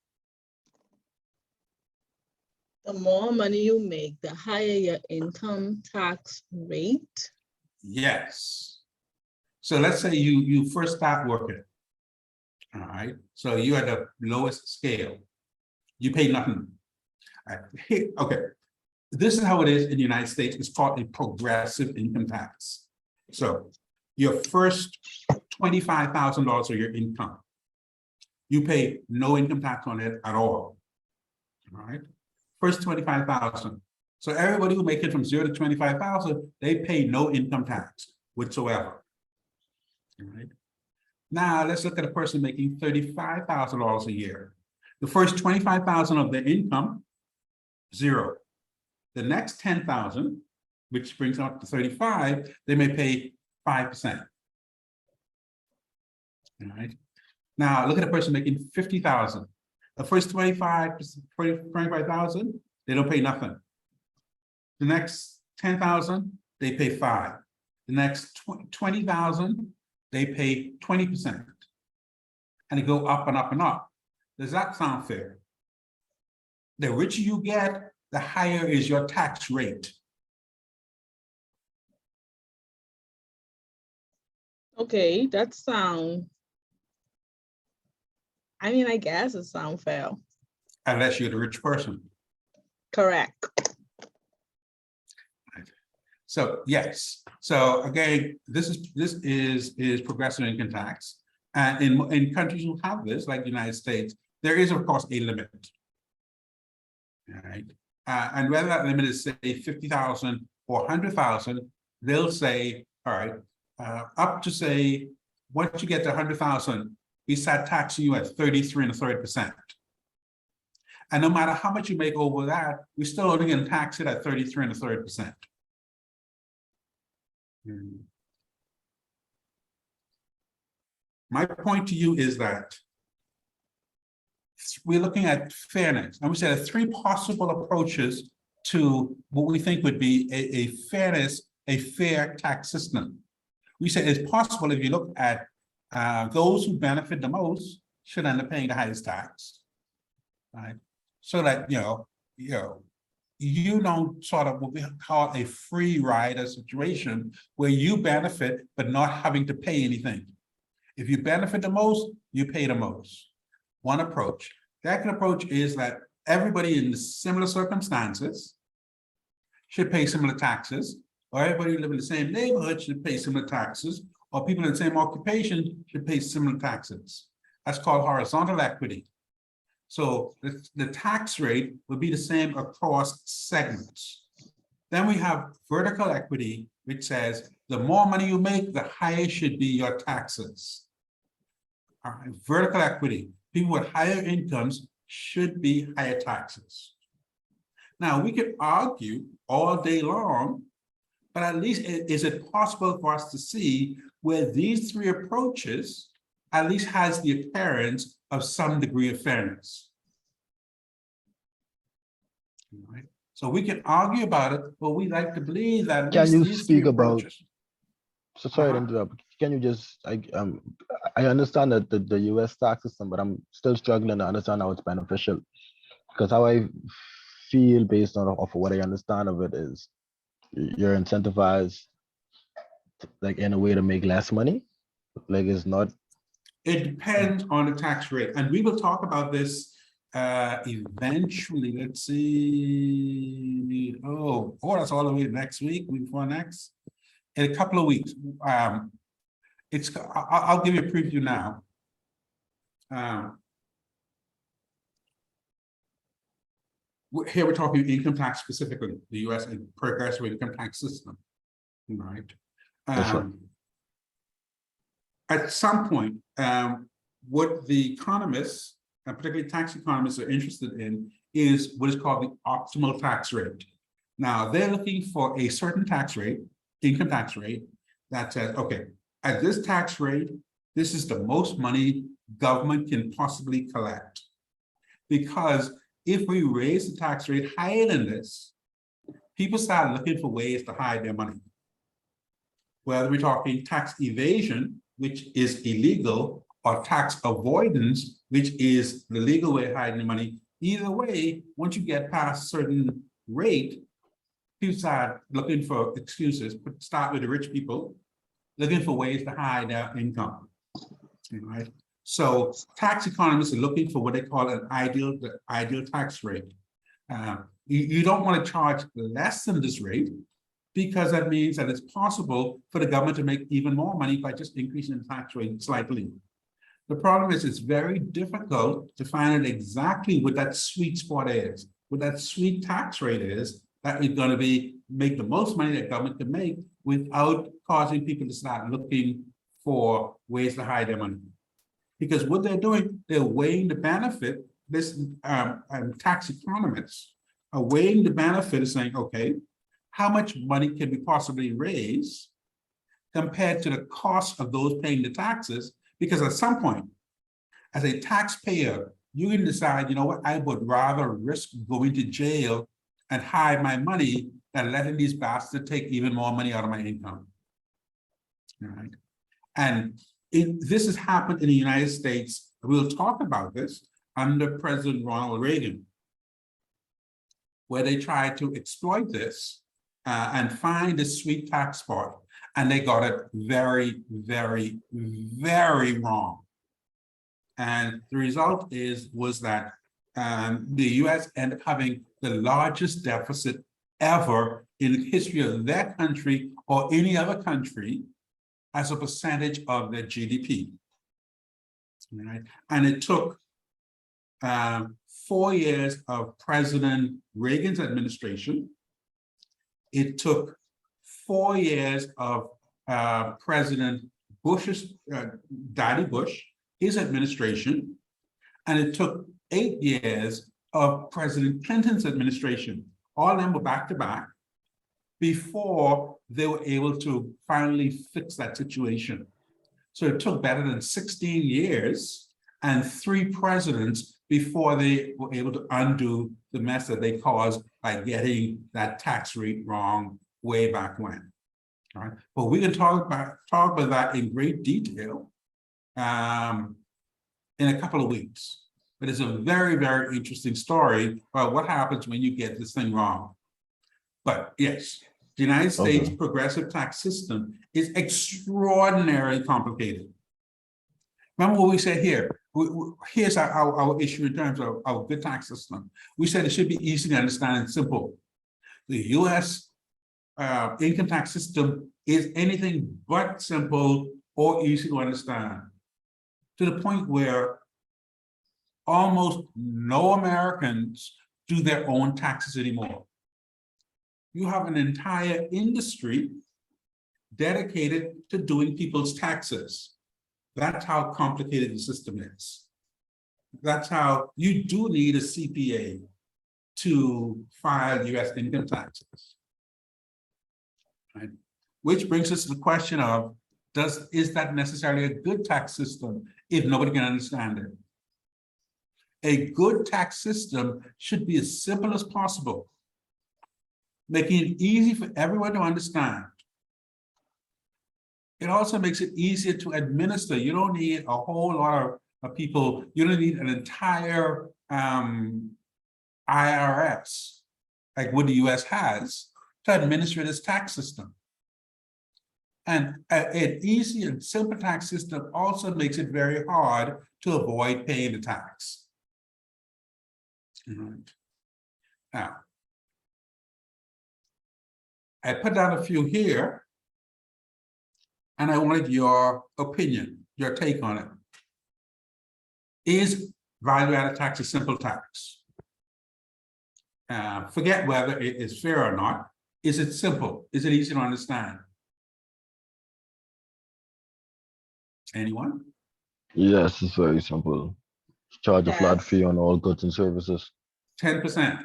The more money you make, the higher your income tax rate. Yes. So let's say you first start working. All right. So you're at the lowest scale. You pay nothing. All right. Okay. This is how it is in the United States. It's called a progressive income tax. So your first $25,000 of your income, you pay no income tax on it at all. All right. First 25,000. So everybody who make it from 0 to 25,000, they pay no income tax whatsoever. All right. Now let's look at a person making $35,000 a year. The first 25,000 of their income, 0. The next 10,000, which brings up to 35, they may pay 5%. All right. Now look at a person making 50,000. The first 25,000, they don't pay nothing. The next 10,000, they pay 5. The next 20,000, they pay 20%. And they go up and up and up. Does that sound fair? The richer you get, the higher is your tax rate. Okay, that sound. I mean, I guess it sounds fair. Unless you're the rich person. Correct. So yes. So again, this is progressive income tax. And in countries who have this, like the United States, there is of course a limit. All right. And whether that limit is say 50,000 or 100,000, they'll say, all right, up to say, once you get to 100,000, we start taxing you at 33 1/3%. And no matter how much you make over that, we're still only going to tax it at 33 1/3%. My point to you is that we're looking at fairness, and we said 3 possible approaches to what we think would be a fair tax system. We said it's possible if you look at those who benefit the most should end up paying the highest tax, right? So that you don't sort of what we call a free rider situation where you benefit but not having to pay anything. If you benefit the most, you pay the most. One approach. The second approach is that everybody in similar circumstances should pay similar taxes, or everybody who live in the same neighborhood should pay similar taxes, or people in the same occupation should pay similar taxes. That's called horizontal equity. So the tax rate will be the same across segments. Then we have vertical equity, which says the more money you make, the higher should be your taxes. All right, vertical equity, people with higher incomes should be higher taxes. Now, we could argue all day long, but at least is it possible for us to see where these 3 approaches at least has the appearance of some degree of fairness. All right. So we can argue about it, but we like to believe that. at Can least you these speak three about- approaches- So sorry to Uh-huh. interrupt. Can you just, I understand that the US tax system, but I'm still struggling to understand how it's beneficial. Because how I feel based on of what I understand of it is you're incentivized like in a way to make less money. Like it's not, It depends on the tax rate, and we will talk about this eventually. Let's see. Oh, that's all the way next week, week before next, in a couple of weeks. I'll give you a preview now. Here we're talking income tax specifically, the U.S. progressive income tax system, right? Yes, sir. At some point, what the economists, and particularly tax economists, are interested in is what is called the optimal tax rate. Now, they're looking for a certain tax rate, income tax rate, that says, okay, at this tax rate, this is the most money government can possibly collect. Because if we raise the tax rate higher than this, people start looking for ways to hide their money. Whether we're talking tax evasion, which is illegal, or tax avoidance, which is the legal way of hiding the money. Either way, once you get past a certain rate, people start looking for excuses, but start with the rich people, looking for ways to hide their income. Right? So tax economists are looking for what they call the ideal tax rate. You don't want to charge less than this rate, because that means that it's possible for the government to make even more money by just increasing the tax rate slightly. The problem is it's very difficult to find out exactly what that sweet spot is, what that sweet tax rate is that is going to make the most money that government can make without causing people to start looking for ways to hide their money. Because what they're doing, they're weighing the benefit. This tax economists are weighing the benefit of saying, okay, how much money can we possibly raise compared to the cost of those paying the taxes? Because at some point, as a taxpayer, you can decide, you know what, I would rather risk going to jail and hide my money than letting these bastards take even more money out of my income. All right. And this has happened in the United States. We'll talk about this under President Ronald Reagan, where they tried to exploit this and find a sweet tax spot, and they got it very, very, very wrong. And the result was that the U.S. ended up having the largest deficit ever in the history of that country or any other country as a percentage of their GDP. Right? And it took 4 years of President Reagan's administration. It took 4 years of President Bush's, Daddy Bush, his administration, and it took 8 years of President Clinton's administration. All of them were back to back before they were able to finally fix that situation. So it took better than 16 years and 3 presidents before they were able to undo the mess that they caused by getting that tax rate wrong way back when. All right. But we can talk about that in great detail in a couple of weeks. But it's a very, very interesting story about what happens when you get this thing wrong. But yes, the United States progressive tax system is extraordinarily complicated. Remember what we said here? Here's our issue in terms of our good tax system. We said it should be easy to understand and simple. The U.S. Income tax system is anything but simple or easy to understand, to the point where almost no Americans do their own taxes anymore. You have an entire industry dedicated to doing people's taxes. That's how complicated the system is. That's how you do need a CPA to file U.S. income taxes. Right? Which brings us to the question of, is that necessarily a good tax system if nobody can understand it? A good tax system should be as simple as possible. making it easy for everyone to understand. It also makes it easier to administer. You don't need a whole lot of people. You don't need an entire IRS, like what the US has, to administer this tax system. And an easy and simple tax system also makes it very hard to avoid paying the tax. Now, I put down a few here, and I wanted your opinion, your take on it. Is value-added tax a simple tax? Forget whether it is fair or not. Is it simple? Is it easy to understand? Anyone? Yes, it's very simple. Charge a flat Yes. fee on all goods and services. 10%.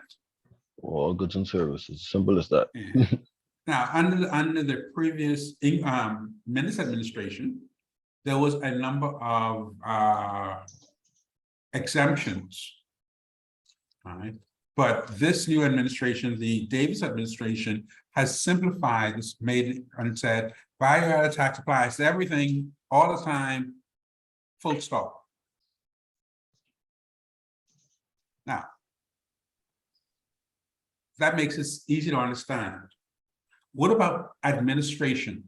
All goods and services. Simple as that. Yeah. Now, under the previous Minnis administration, there was a number of exemptions. All right. But this new administration, the Davis administration, has simplified this, made it and said value-added tax applies to everything all the time, full stop. Now, that makes it easy to understand. What about administration?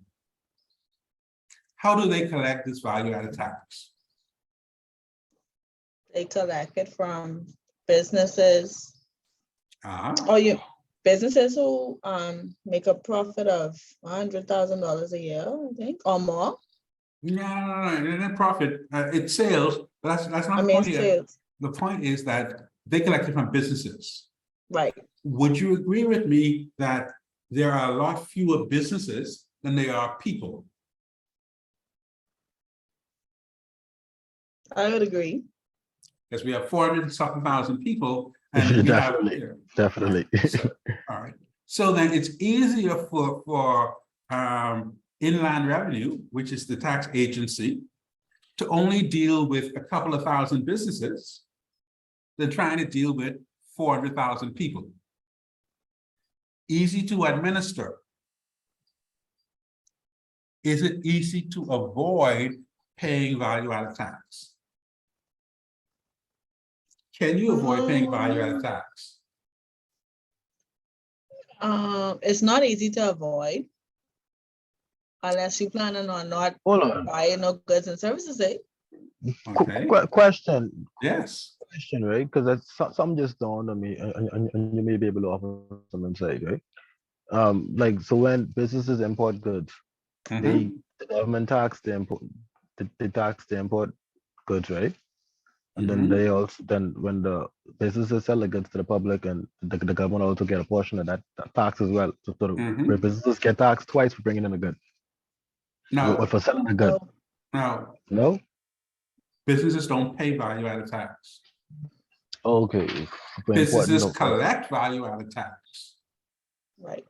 How do they collect this value-added tax? They collect it from businesses. Uh-huh. Businesses who make a profit of $100,000 a year, I think, or more. No, not profit. It's sales, but that's not I the mean, point here. sales, The point is that they collect it from businesses. right? Would you agree with me that there are a lot fewer businesses than there are people? I would agree. Because we have 400,000 people, and we Definitely. have Definitely. all right. So then it's easier for Inland Revenue, which is the tax agency, to only deal with a couple of thousand businesses than trying to deal with 400,000 people. Easy to administer. Is it easy to avoid paying value-added tax? Can you avoid paying value-added tax? It's not easy to avoid unless you planning on not Hold on. buying no goods and services. Okay. Question, Yes. right? Because that's some just dawned on me, and you may be able to offer some insight, right? Like, so when businesses import goods, Mhm. the government tax the import, they tax the import goods, right? And then they also, then when the businesses sell the goods to the public, and the government also get a portion of that tax as well. So where businesses get taxed twice for bringing in a good, or No, for selling a good. no, No? businesses don't pay value-added tax. Okay. For Businesses importing, collect value-added tax, Right.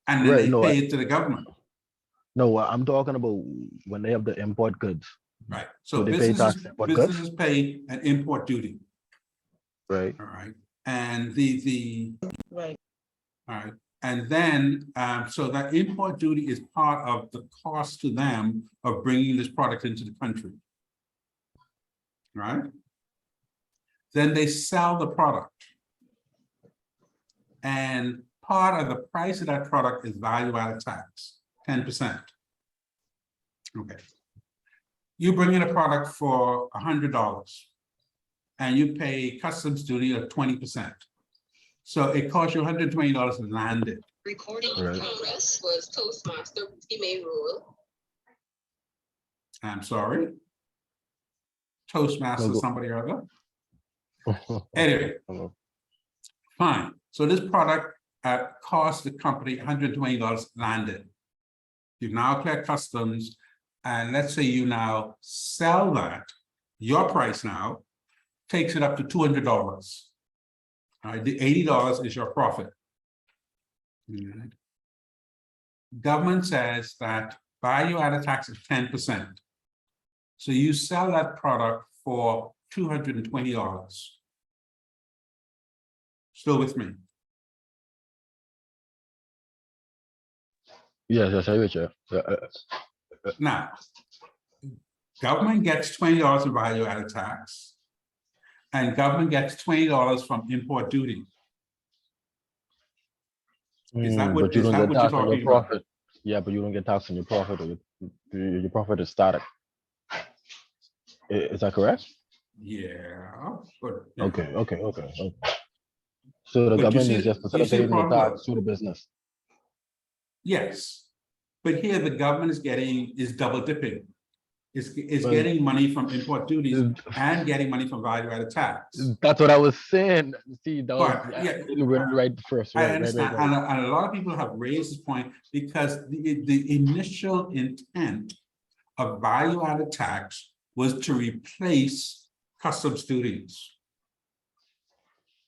and then Right, they no, pay it to the government. no, I'm talking about when they have the import goods. Right. Do So they pay tax businesses, on import goods? businesses pay an import duty. Right. All right. And the Right. all right. And then so that import duty is part of the cost to them of bringing this product into the country. Right. Then they sell the product. And part of the price of that product is value-added tax, 10%. Okay. You bring in a product for $100 and you pay customs duty of 20%. So it costs you $120 to land it. Recording Right. in progress was Toastmaster Email Rule. I'm sorry. Toastmaster, go- somebody or other. Anyway, Hello. fine. So this product cost the company $120 landed. You've now cleared customs, and let's say you now sell that, your price now takes it up to $200. All right, the $80 is your profit. All right. Government says that value-added tax is 10%. So you sell that product for $220. Still with me? Yes, I hear you. Now, government gets $20 in value-added tax, and government gets $20 from import duty. Is that what But you don't get you're taxed on your talking about? profit. Yeah, but you don't get taxed on your profit, or your profit is static. Is that correct? Yeah, but Okay. So the But you government see, is just you see the facilitating the problem? tax to the business. Yes, but here the government is double dipping. Is Well, getting money from import duties uh, and getting money from value-added tax. That's what I was saying. See, that was But yeah, I didn't read it right first. I Right. understand, and a lot of people have raised this point because the initial intent of value-added tax was to replace customs duties.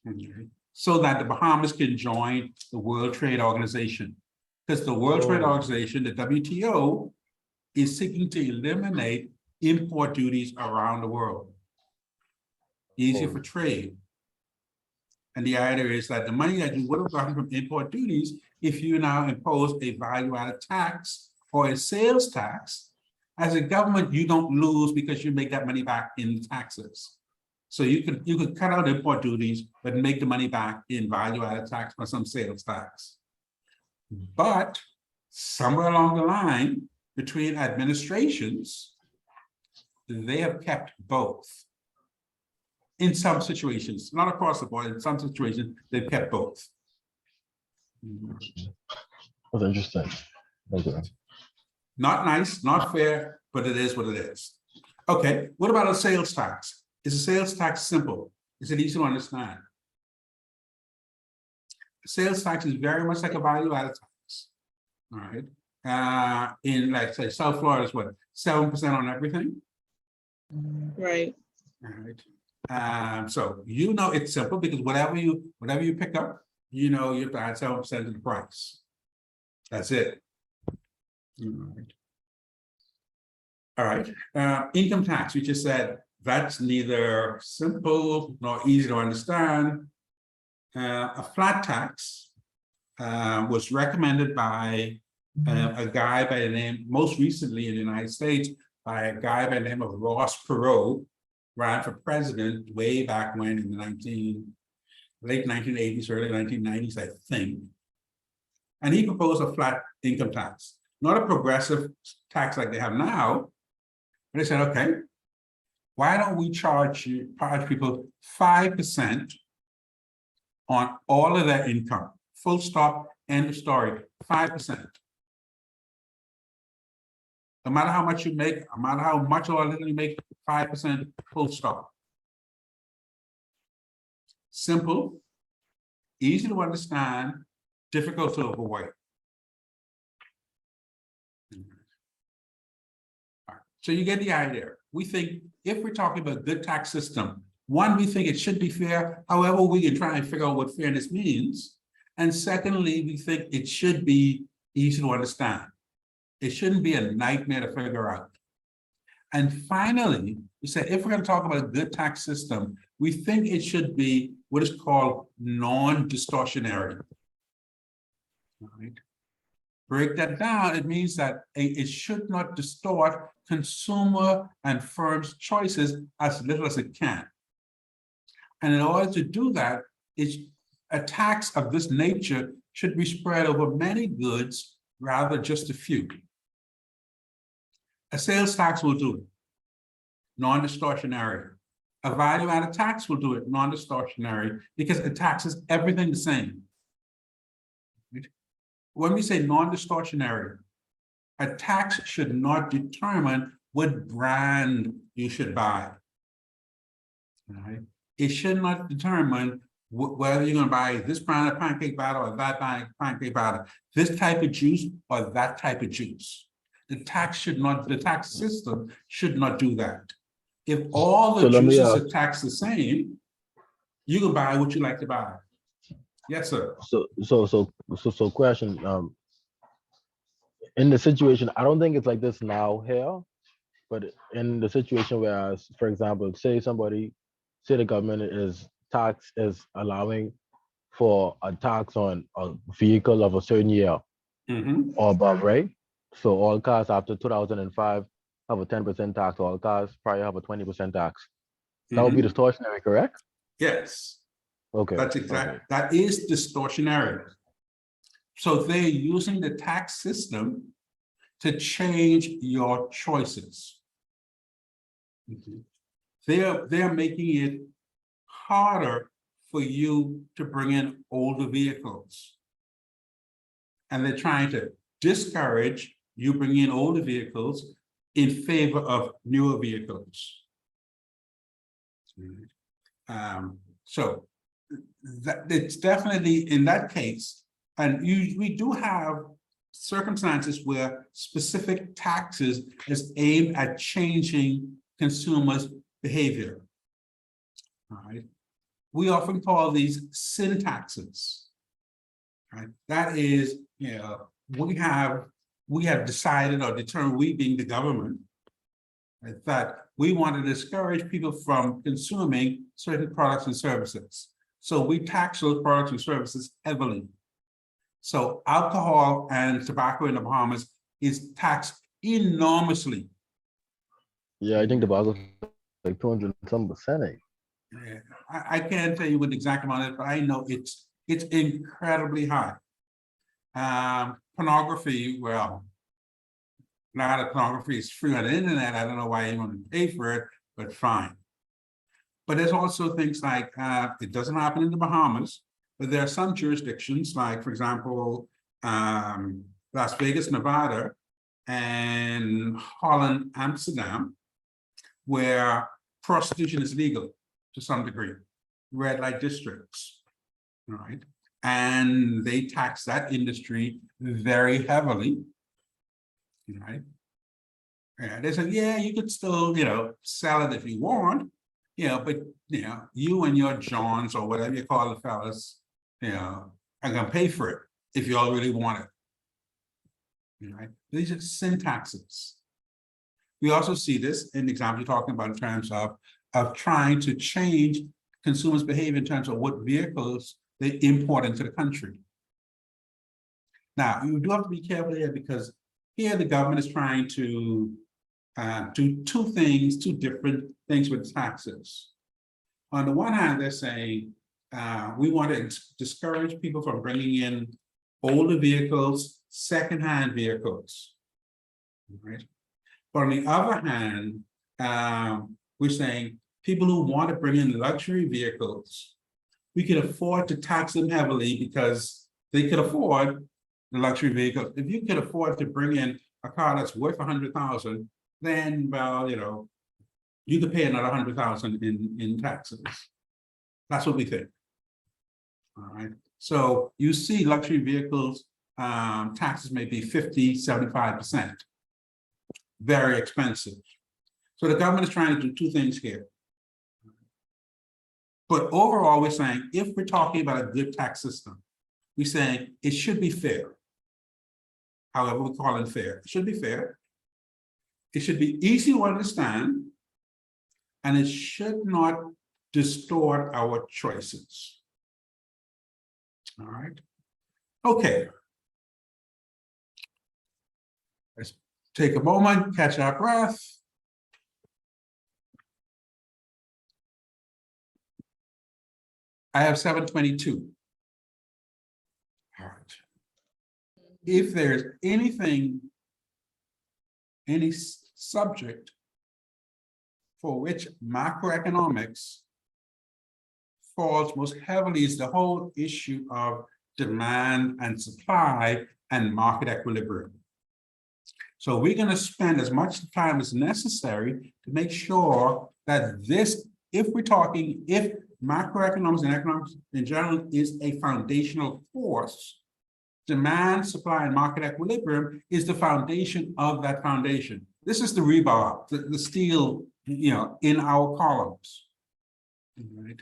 Okay. So that the Bahamas can join the World Trade Organization. Because the World Trade Oh. Organization, the WTO, is seeking to eliminate import duties around the world. Easier for trade. And the idea is that the money that you would have gotten from import duties, if you now impose a value-added tax or a sales tax, as a government, you don't lose because you make that money back in taxes. So you could cut out import duties, but make the money back in value-added tax or some sales tax. But somewhere along the line, between administrations, they have kept both. In some situations, not across the board, in some situations, they've kept both. That's interesting. Okay. Not nice, not fair, but it is what it is. Okay, what about a sales tax? Is a sales tax simple? Is it easy to understand? Sales tax is very much like a value-added tax. All right. In, like, say, South Florida is what, 7% on everything? Right. All right. So you know it's simple because whatever you pick up, you know you have to add 7% of the price. That's it. All right. Income tax, we just said that's neither simple nor easy to understand. A flat tax was recommended by a guy by the name, most recently in the United States, by a guy by the name of Ross Perot, ran for president way back when in the late 1980s, early 1990s, I think. And he proposed a flat income tax, not a progressive tax like they have now. But they said, okay, why don't we charge people 5% on all of their income? Full stop, end of story, 5%. No matter how much you make, no matter how much or little you make, 5%, full stop. Simple, easy to understand, difficult to avoid. So you get the idea. We think if we're talking about a good tax system, one, we think it should be fair. However, we can try and figure out what fairness means. And secondly, we think it should be easy to understand. It shouldn't be a nightmare to figure out. And finally, we said, if we're going to talk about a good tax system, we think it should be what is called non-distortionary. All right. Break that down, it means that it should not distort consumer and firms' choices as little as it can. And in order to do that, a tax of this nature should be spread over many goods rather than just a few. A sales tax will do it, non-distortionary. A value-added tax will do it, non-distortionary, because it taxes everything the same. When we say non-distortionary, a tax should not determine what brand you should buy. Right? It should not determine whether you're going to buy this brand of pancake batter or that brand of pancake batter, this type of juice or that type of juice. The tax system should not do that. If all the juices are taxed the same, you can buy what you like to buy. Yes, sir. So question, in the situation, I don't think it's like this now here, but in the situation where, for example, say the government is allowing for a tax on a vehicle of a certain year, Mhm. or above, right? So all cars after 2005 have a 10% tax. All cars prior have a 20% tax. That would be Mhm. distortionary, correct? Yes, Okay. that's okay. exact. That is distortionary. So they're using the tax system to change your choices. Mhm. They're making it harder for you to bring in older vehicles. And they're trying to discourage you bringing in older vehicles in favor of newer vehicles. So that it's definitely in that case, and we do have circumstances where specific taxes is aimed at changing consumers' behavior. All right. We often call these sin taxes. Right. That is, we have decided or determined, we being the government, right, that we want to discourage people from consuming certain products and services. So we tax those products and services heavily. So alcohol and tobacco in the Bahamas is taxed enormously. Yeah, I think the Basel like 200 and some percent. Yeah, I can't tell you what the exact amount is, but I know it's incredibly high. Pornography, well, now that pornography is free on the internet, I don't know why you want to pay for it, but fine. But there's also things like, it doesn't happen in the Bahamas, but there are some jurisdictions, like, for example, Las Vegas, Nevada, and Holland, Amsterdam, where prostitution is legal to some degree, red light districts, right? And they tax that industry very heavily, right? And they said, yeah, you could still, sell it if you want, but, you and your Johns or whatever you call the fellas, are gonna pay for it if you all really want it. Right? These are sin taxes. We also see this in the example you're talking about in terms of trying to change consumers' behavior in terms of what vehicles they import into the country. Now, you do have to be careful here because here the government is trying to do two different things with taxes. On the one hand, they're saying we want to discourage people from bringing in older vehicles, secondhand vehicles, right? But on the other hand, we're saying people who want to bring in luxury vehicles, we can afford to tax them heavily because they could afford the luxury vehicle. If you could afford to bring in a car that's worth 100,000, then, well, you could pay another 100,000 in taxes. That's what we think. All right. So you see luxury vehicles, taxes may be 50, 75%. Very expensive. So the government is trying to do two things here. But overall, we're saying if we're talking about a good tax system, we're saying it should be fair. However, we call it fair. It should be fair. It should be easy to understand. And it should not distort our choices. All right. Okay. Let's take a moment, catch our breath. I have 722. All right. If there's anything, any subject for which macroeconomics falls most heavily is the whole issue of demand and supply and market equilibrium. So we're going to spend as much time as necessary to make sure that this, if macroeconomics and economics in general is a foundational force, demand, supply, and market equilibrium is the foundation of that foundation. This is the rebar, the steel, in our columns. Right?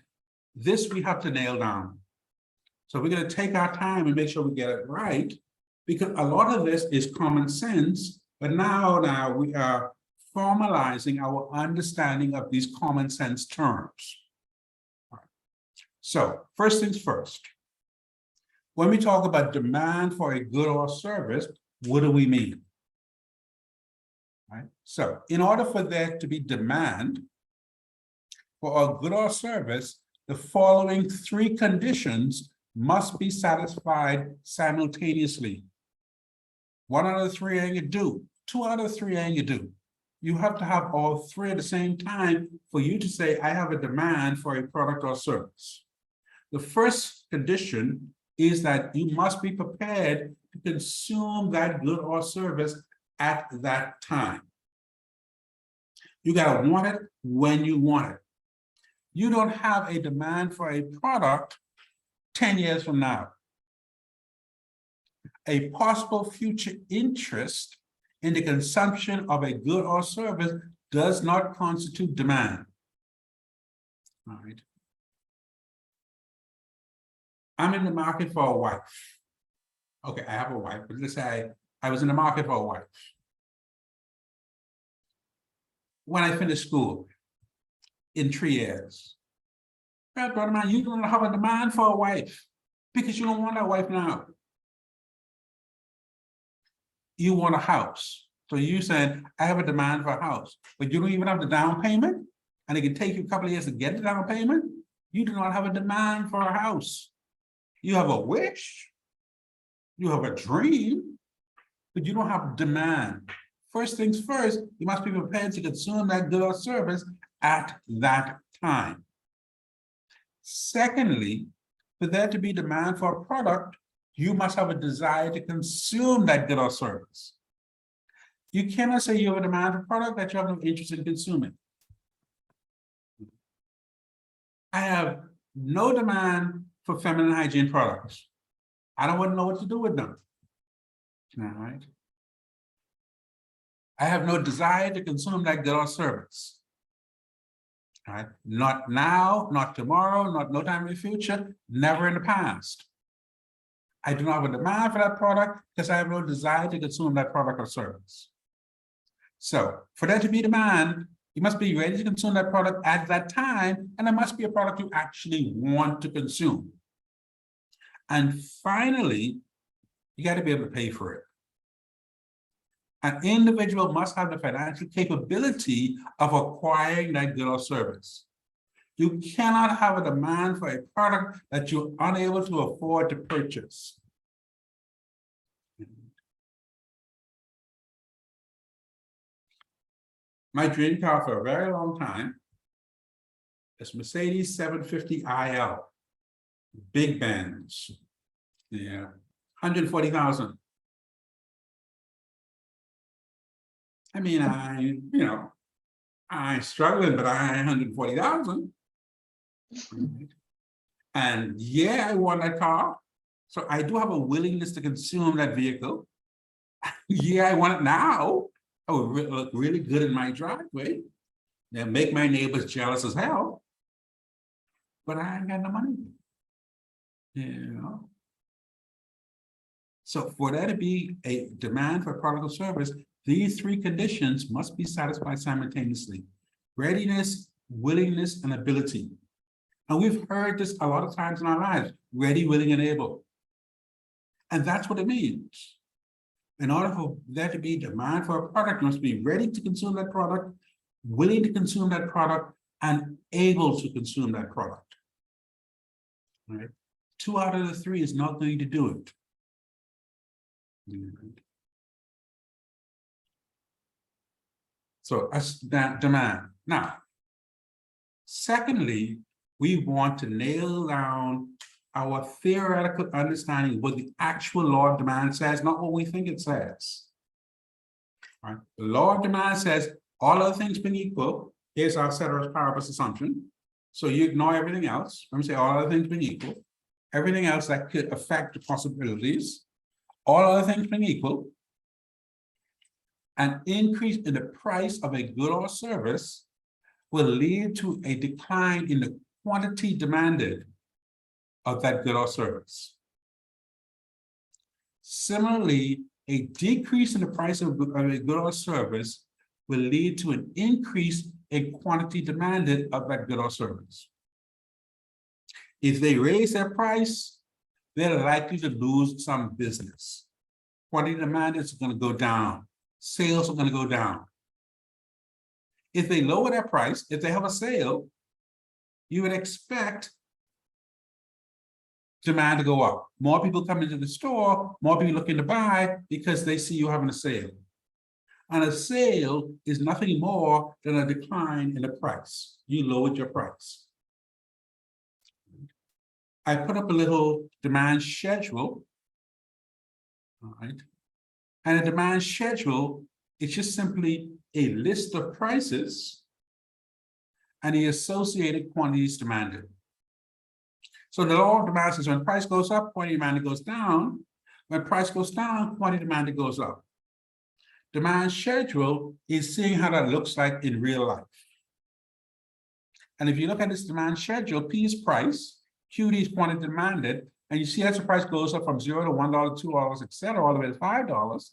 This we have to nail down. So we're going to take our time and make sure we get it right, because a lot of this is common sense, but now we are formalizing our understanding of these common sense terms. So first things first, when we talk about demand for a good or service, what do we mean? Right? So in order for there to be demand for a good or service, the following three conditions must be satisfied simultaneously. One out of three ain't you do. Two out of three ain't you do. You have to have all three at the same time for you to say, I have a demand for a product or service. The first condition is that you must be prepared to consume that good or service at that time. You gotta want it when you want it. You don't have a demand for a product 10 years from now. A possible future interest in the consumption of a good or service does not constitute demand. All right. I'm in the market for a wife. Okay, I have a wife, but let's say I was in the market for a wife. When I finished school in 3 years, well, brother man, you don't have a demand for a wife because you don't want a wife now. You want a house. So you said, I have a demand for a house, but you don't even have the down payment, and it can take you a couple of years to get the down payment. You do not have a demand for a house. You have a wish, you have a dream, but you don't have demand. First things first, you must be prepared to consume that good or service at that time. Secondly, for there to be demand for a product, you must have a desire to consume that good or service. You cannot say you have a demand for a product that you have no interest in consuming. I have no demand for feminine hygiene products. I don't want to know what to do with them. All right. I have no desire to consume that good or service. All right. Not now, not tomorrow, not no time in the future, never in the past. I do not have a demand for that product because I have no desire to consume that product or service. So for there to be demand, you must be ready to consume that product at that time, and it must be a product you actually want to consume. And finally, you got to be able to pay for it. An individual must have the financial capability of acquiring that good or service. You cannot have a demand for a product that you're unable to afford to purchase. My dream car for a very long time is Mercedes 750 IL, big Benz, yeah, 140,000. I mean, I'm struggling, but I 140,000. And yeah, I want that car. So I do have a willingness to consume that vehicle. Yeah, I want it now. I would look really good in my driveway and make my neighbors jealous as hell. But I ain't got no money. You know. So for there to be a demand for a product or service, these three conditions must be satisfied simultaneously: readiness, willingness, and ability. And we've heard this a lot of times in our lives: ready, willing, and able. And that's what it means. In order for there to be demand for a product, you must be ready to consume that product, willing to consume that product, and able to consume that product. Right? 2 out of the 3 is not going to do it. So that's that demand. Now, secondly, we want to nail down our theoretical understanding of what the actual law of demand says, not what we think it says. Right? The law of demand says all other things being equal, here's our ceteris paribus assumption. So you ignore everything else. Let me say all other things being equal, everything else that could affect the possibilities, all other things being equal, an increase in the price of a good or service will lead to a decline in the quantity demanded of that good or service. Similarly, a decrease in the price of a good or service will lead to an increase in quantity demanded of that good or service. If they raise their price, they're likely to lose some business. Quantity demand is going to go down. Sales are going to go down. If they lower their price, if they have a sale, you would expect demand to go up. More people come into the store, more people looking to buy because they see you having a sale. And a sale is nothing more than a decline in the price. You lowered your price. I put up a little demand schedule. All right. And a demand schedule is just simply a list of prices and the associated quantities demanded. So the law of demand says when price goes up, quantity demanded goes down. When price goes down, quantity demanded goes up. Demand schedule is seeing how that looks like in real life. And if you look at this demand schedule, P is price, QD is quantity demanded, and you see as the price goes up from $0 to $1, $2, etc., all the way to $5,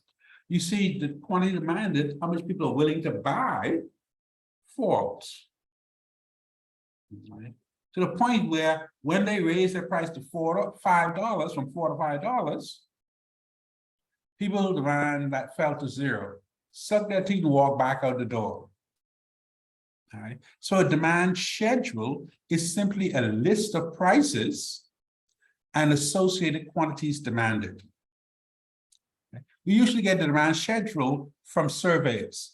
you see the quantity demanded, how much people are willing to buy, falls. Right? To the point where when they raise their price to $5 from $4 to $5, people demand that fell to 0, suck their teeth and walk back out the door. All right. So a demand schedule is simply a list of prices and associated quantities demanded. Okay. We usually get the demand schedule from surveys.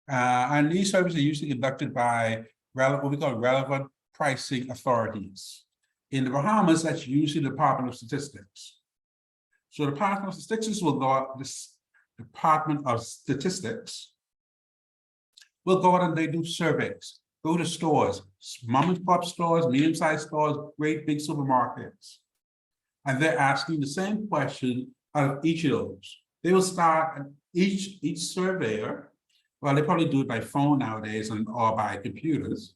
And these surveys are usually conducted by what we call relevant pricing authorities. In the Bahamas, that's usually the Department of Statistics. So the Department of Statistics will go out, this Department of Statistics will go out and they do surveys, go to stores, mom and pop stores, medium-sized stores, great big supermarkets. And they're asking the same question out of each of those. They will start each surveyor, well, they probably do it by phone nowadays or by computers.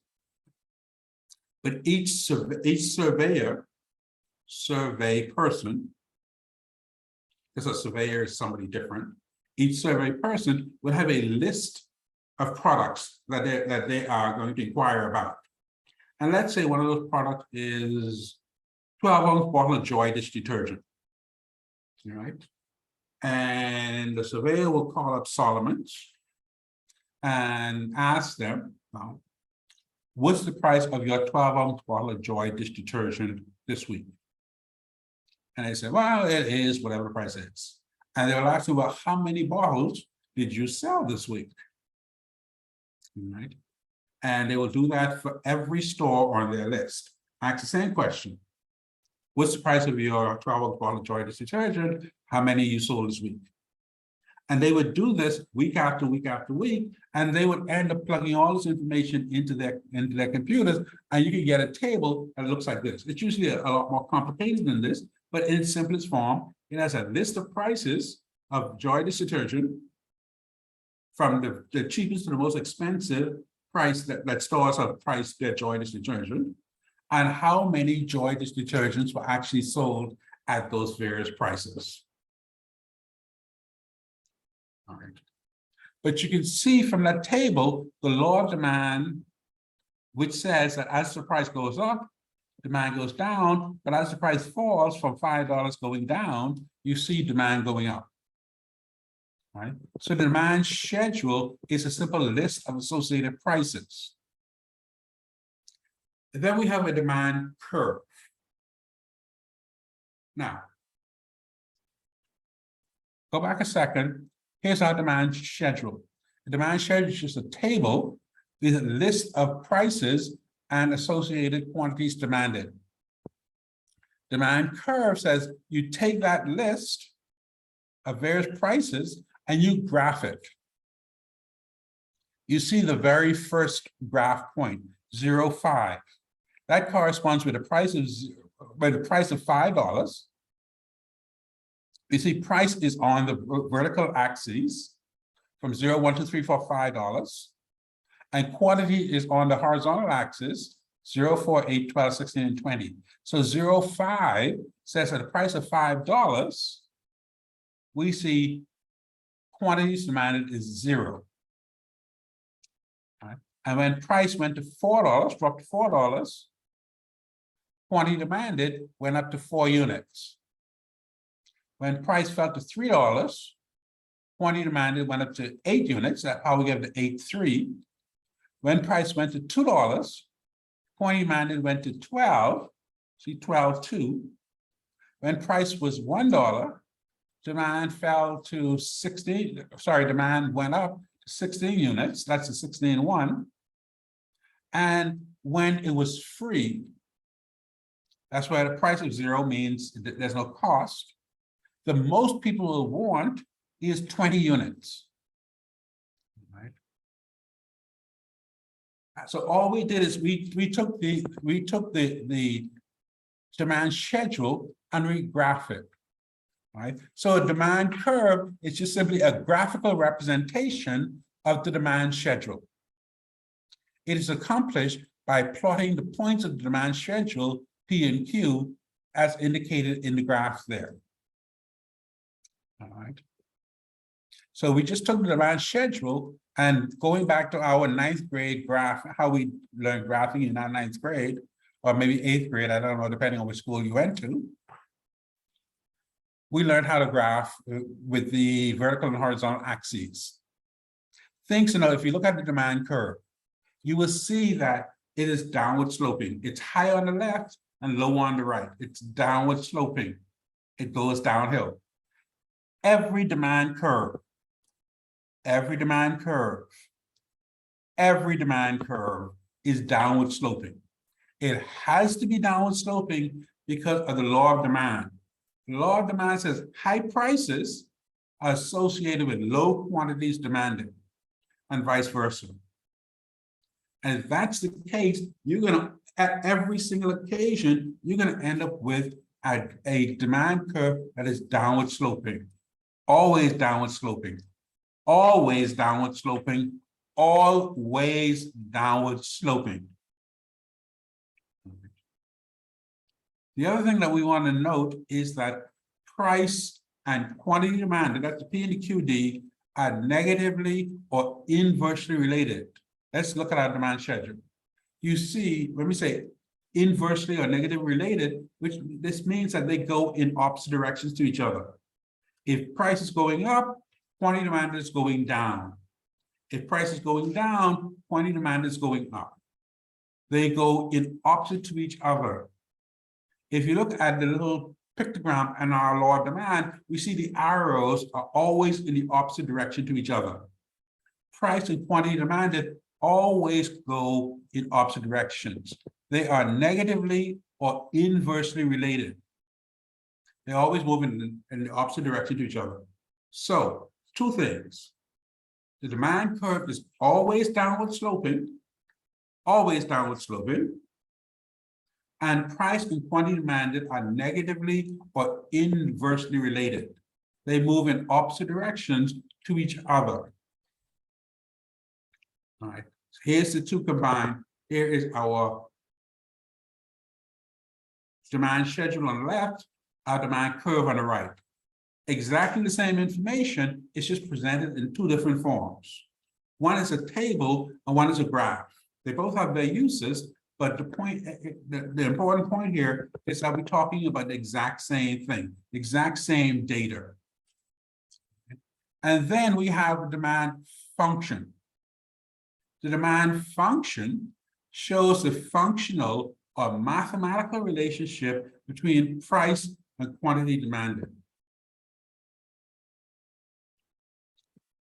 But each surveyor, survey person, because a surveyor is somebody different, each survey person will have a list of products that they are going to inquire about. And let's say one of those products is 12-ounce bottle of Joy dish detergent. All right. And the surveyor will call up Solomon's and ask them, well, what's the price of your 12-ounce bottle of Joy dish detergent this week? And they say, well, it is whatever the price is. And they'll ask you, well, how many bottles did you sell this week? Right. And they will do that for every store on their list. Ask the same question. What's the price of your 12-ounce bottle of Joy dish detergent? How many you sold this week? And they would do this week after week after week, and they would end up plugging all this information into their computers, and you can get a table that looks like this. It's usually a lot more complicated than this, but in its simplest form, it has a list of prices of Joy dish detergent from the cheapest to the most expensive price that stores have priced their Joy dish detergent, and how many Joy dish detergents were actually sold at those various prices. All right. But you can see from that table, the law of demand, which says that as the price goes up, demand goes down, but as the price falls from $5 going down, you see demand going up. Right? So the demand schedule is a simple list of associated prices. And then we have a demand curve. Now, go back a second. Here's our demand schedule. The demand schedule is just a table with a list of prices and associated quantities demanded. Demand curve says you take that list of various prices and you graph it. You see the very first graph point, 0.5. That corresponds with the price of $5. You see, price is on the vertical axis from 0, 1, 2, 3, 4, $5. And quantity is on the horizontal axis, 0, 4, 8, 12, 16, and 20. So 0.5 says at the price of $5, we see quantities demanded is 0. Right? And when price went to $4, dropped to $4, quantity demanded went up to 4 units. When price fell to $3, quantity demanded went up to 8 units. That's how we get the 8.3. When price went to $2, quantity demanded went to 12. See 12.2. When price was $1, demand fell to 16. Sorry, demand went up to 16 units. That's a 16.1. And when it was free, that's why the price of 0 means that there's no cost. The most people will want is 20 units. Right. So all we did is we took the demand schedule and we graph it. Right. So a demand curve is just simply a graphical representation of the demand schedule. It is accomplished by plotting the points of the demand schedule, P and Q, as indicated in the graph there. All right. So we just took the demand schedule and going back to our 9th grade graph, how we learned graphing in our 9th grade, or maybe 8th grade, I don't know, depending on which school you went to. We learned how to graph with the vertical and horizontal axes. Things, if you look at the demand curve, you will see that it is downward sloping. It's high on the left and low on the right. It's downward sloping. It goes downhill. Every demand curve is downward sloping. It has to be downward sloping because of the law of demand. The law of demand says high prices are associated with low quantities demanded, and vice versa. And if that's the case, you're going to, at every single occasion, you're going to end up with a demand curve that is downward sloping, always downward sloping, always downward sloping, always downward sloping. The other thing that we want to note is that price and quantity demanded, that's the P and the QD, are negatively or inversely related. Let's look at our demand schedule. You see, when we say inversely or negatively related, which this means that they go in opposite directions to each other. If price is going up, quantity demand is going down. If price is going down, quantity demand is going up. They go in opposite to each other. If you look at the little pictogram in our law of demand, we see the arrows are always in the opposite direction to each other. Price and quantity demanded always go in opposite directions. They are negatively or inversely related. They always move in the opposite direction to each other. So, two things. The demand curve is always downward sloping, and price and quantity demanded are negatively or inversely related. They move in opposite directions to each other. All right, so here's the two combined. Here is our demand schedule on the left, our demand curve on the right. Exactly the same information, it's just presented in two different forms. One is a table and one is a graph. They both have their uses, but the important point here is that we're talking about the exact same thing, the exact same data. And then we have a demand function. The demand function shows the functional or mathematical relationship between price and quantity demanded.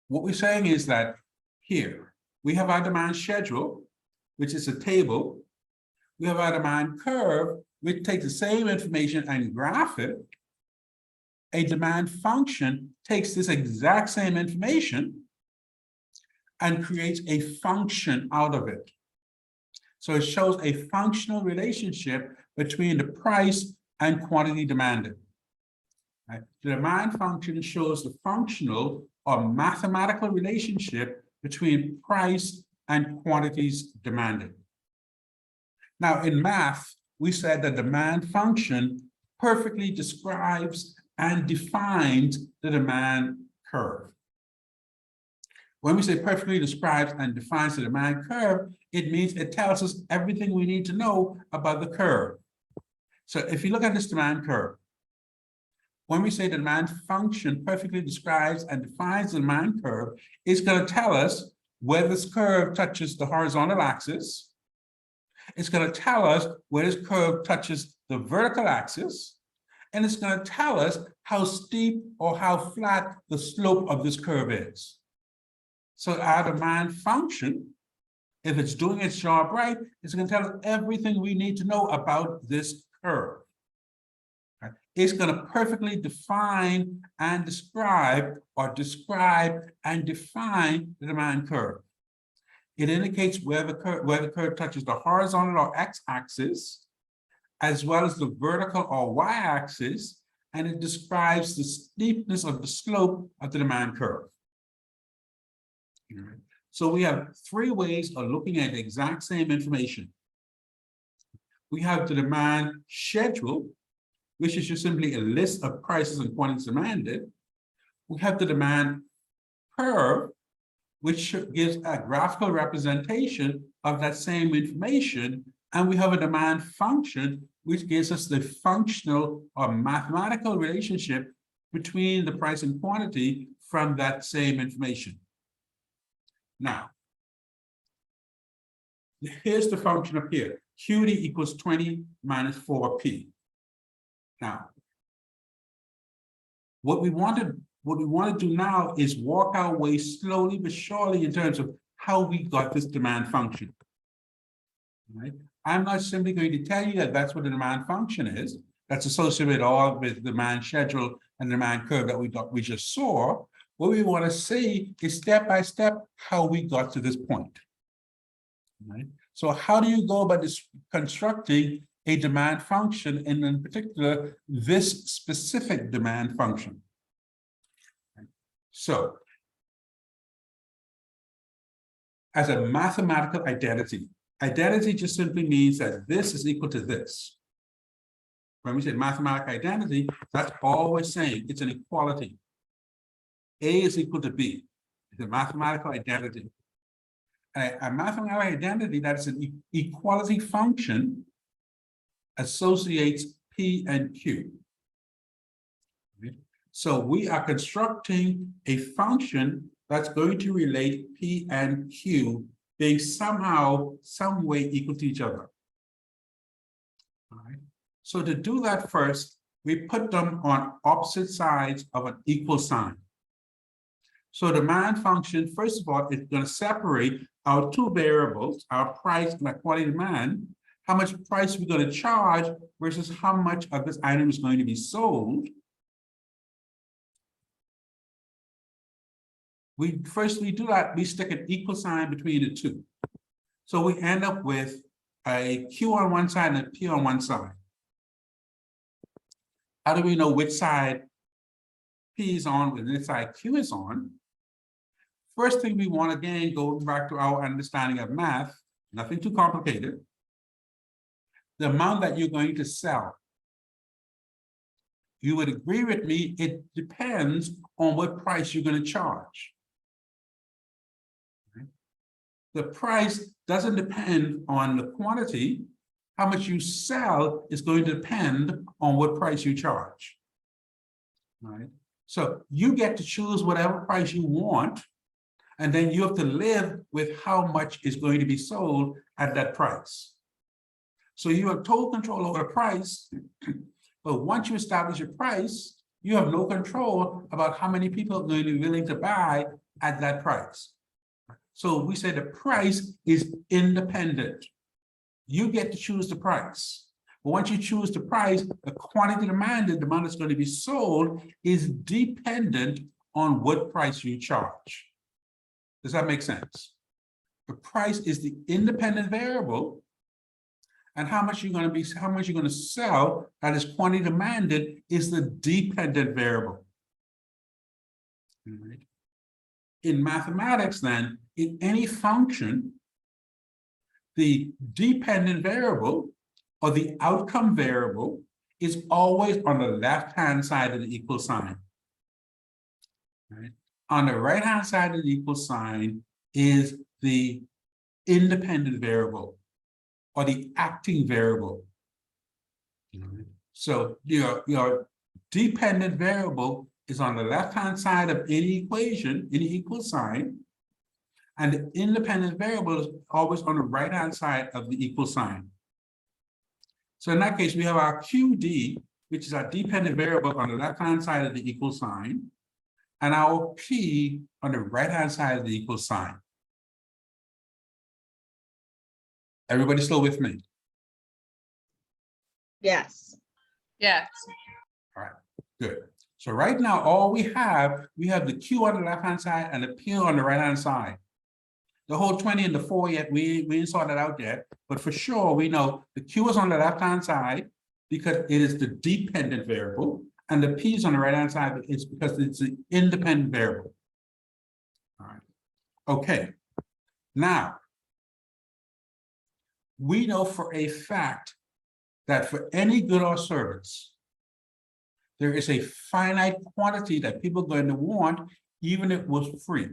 What we're saying is that here, we have our demand schedule, which is a table. We have our demand curve, which takes the same information and graph it. A demand function takes this exact same information and creates a function out of it. So it shows a functional relationship between the price and quantity demanded. Right? The demand function shows the functional or mathematical relationship between price and quantities demanded. Now, in math, we said that demand function perfectly describes and defines the demand curve. When we say perfectly describes and defines the demand curve, it means it tells us everything we need to know about the curve. So if you look at this demand curve, when we say the demand function perfectly describes and defines the demand curve, it's going to tell us where this curve touches the horizontal axis. It's going to tell us where this curve touches the vertical axis. And it's going to tell us how steep or how flat the slope of this curve is. So our demand function, if it's doing its job right, it's going to tell us everything we need to know about this curve. Right? It's going to perfectly define and describe, or describe and define the demand curve. It indicates where the curve touches the horizontal or x-axis, as well as the vertical or y-axis, and it describes the steepness of the slope of the demand curve. Right. So we have three ways of looking at the exact same information. We have the demand schedule, which is just simply a list of prices and quantities demanded. We have the demand curve, which gives a graphical representation of that same information. And we have a demand function, which gives us the functional or mathematical relationship between the price and quantity from that same information. Now, here's the function up here. QD equals 20 minus 4P. Now, what we want to do now is walk our way slowly but surely in terms of how we got this demand function. Right? I'm not simply going to tell you that that's what the demand function is. That's associated all with the demand schedule and the demand curve that we just saw. What we want to see is step by step how we got to this point. Right? So how do you go about constructing a demand function, and in particular, this specific demand function? Right? So, as a mathematical identity, identity just simply means that this is equal to this. When we say mathematical identity, that's all we're saying. It's an equality. A is equal to B. It's a mathematical identity. A mathematical identity that is an equality function associates P and Q. Right? So we are constructing a function that's going to relate P and Q being somehow, some way equal to each other. All right. So to do that first, we put them on opposite sides of an equal sign. So the demand function, first of all, is going to separate our two variables, our price and our quantity demand, how much price we're going to charge versus how much of this item is going to be sold. First we do that, we stick an equal sign between the two. So we end up with a Q on one side and a P on one side. How do we know which side P is on and which side Q is on? First thing we want, again, going back to our understanding of math, nothing too complicated. The amount that you're going to sell. You would agree with me, it depends on what price you're going to charge. Right? The price doesn't depend on the quantity. How much you sell is going to depend on what price you charge. Right? So you get to choose whatever price you want, and then you have to live with how much is going to be sold at that price. So you have total control over the price, but once you establish your price, you have no control about how many people are going to be willing to buy at that price. So we say the price is independent. You get to choose the price. But once you choose the price, the quantity demanded, the amount that's going to be sold, is dependent on what price you charge. Does that make sense? The price is the independent variable, and how much you're going to sell that is quantity demanded is the dependent variable. Right. In mathematics, then, in any function, the dependent variable or the outcome variable is always on the left-hand side of the equal sign. Right. On the right-hand side of the equal sign is the independent variable or the acting variable. So your dependent variable is on the left-hand side of any equation, any equal sign, and the independent variable is always on the right-hand side of the equal sign. So in that case, we have our QD, which is our dependent variable on the left-hand side of the equal sign, and our P on the right-hand side of the equal sign. Everybody still with me? Yes. Yes. All right, good. So right now, all we have the Q on the left-hand side and the P on the right-hand side. The whole 20 and the 4 yet, we didn't sort that out yet, but for sure, we know the Q is on the left-hand side because it is the dependent variable, and the P is on the right-hand side is because it's the independent variable. All right, okay. Now, we know for a fact that for any good or service, there is a finite quantity that people are going to want, even if it was free.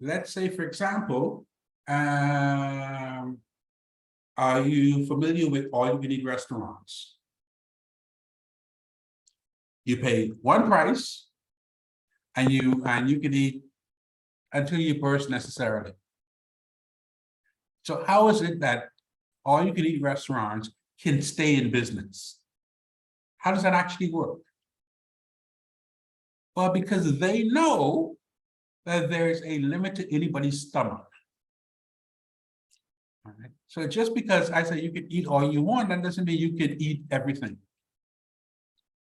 Let's say, for example, are you familiar with all-you-can-eat restaurants? You pay one price, and you can eat until you burst necessarily. So how is it that all-you-can-eat restaurants can stay in business? How does that actually work? Well, because they know that there is a limit to anybody's stomach. All right. So just because I say you can eat all you want, that doesn't mean you can eat everything.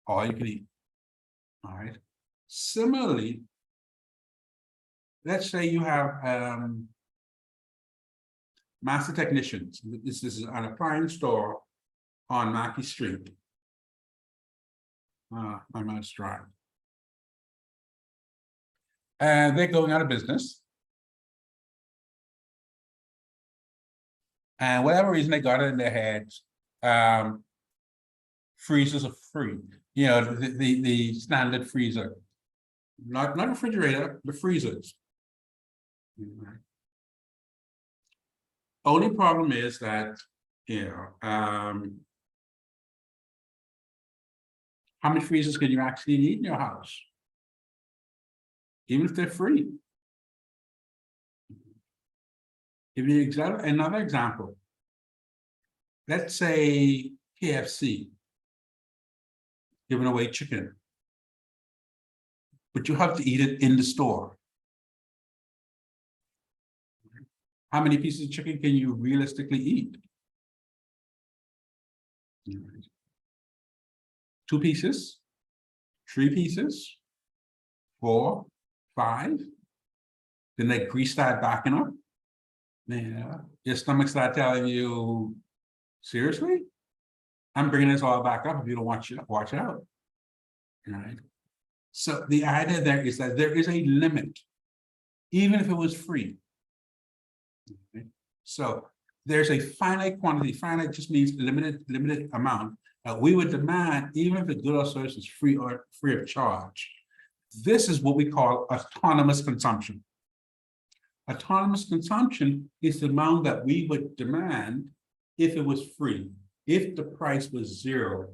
All you can eat. All right. Similarly, let's say you have master technicians. This is an appliance store on Mackey Street. My mouth's dry. And they're going out of business. And whatever reason they got it in their heads, freezers are free. You know, the standard freezer, not refrigerator, the freezers. Right. Only problem is that, you know, how many freezers can you actually need in your house? Even if they're free. Give you another example. Let's say KFC giving away chicken, but you have to eat it in the store. How many pieces of chicken can you realistically eat? 2 pieces, 3 pieces, 4, 5. Then that grease start backing up. Yeah, your stomach start telling you, seriously? I'm bringing this all back up if you don't watch it out. All right. So the idea there is that there is a limit, even if it was free. Okay. So there's a finite quantity. Finite just means limited amount that we would demand, even if the good or service is free or free of charge. This is what we call autonomous consumption. Autonomous consumption is the amount that we would demand if it was free. If the price was 0,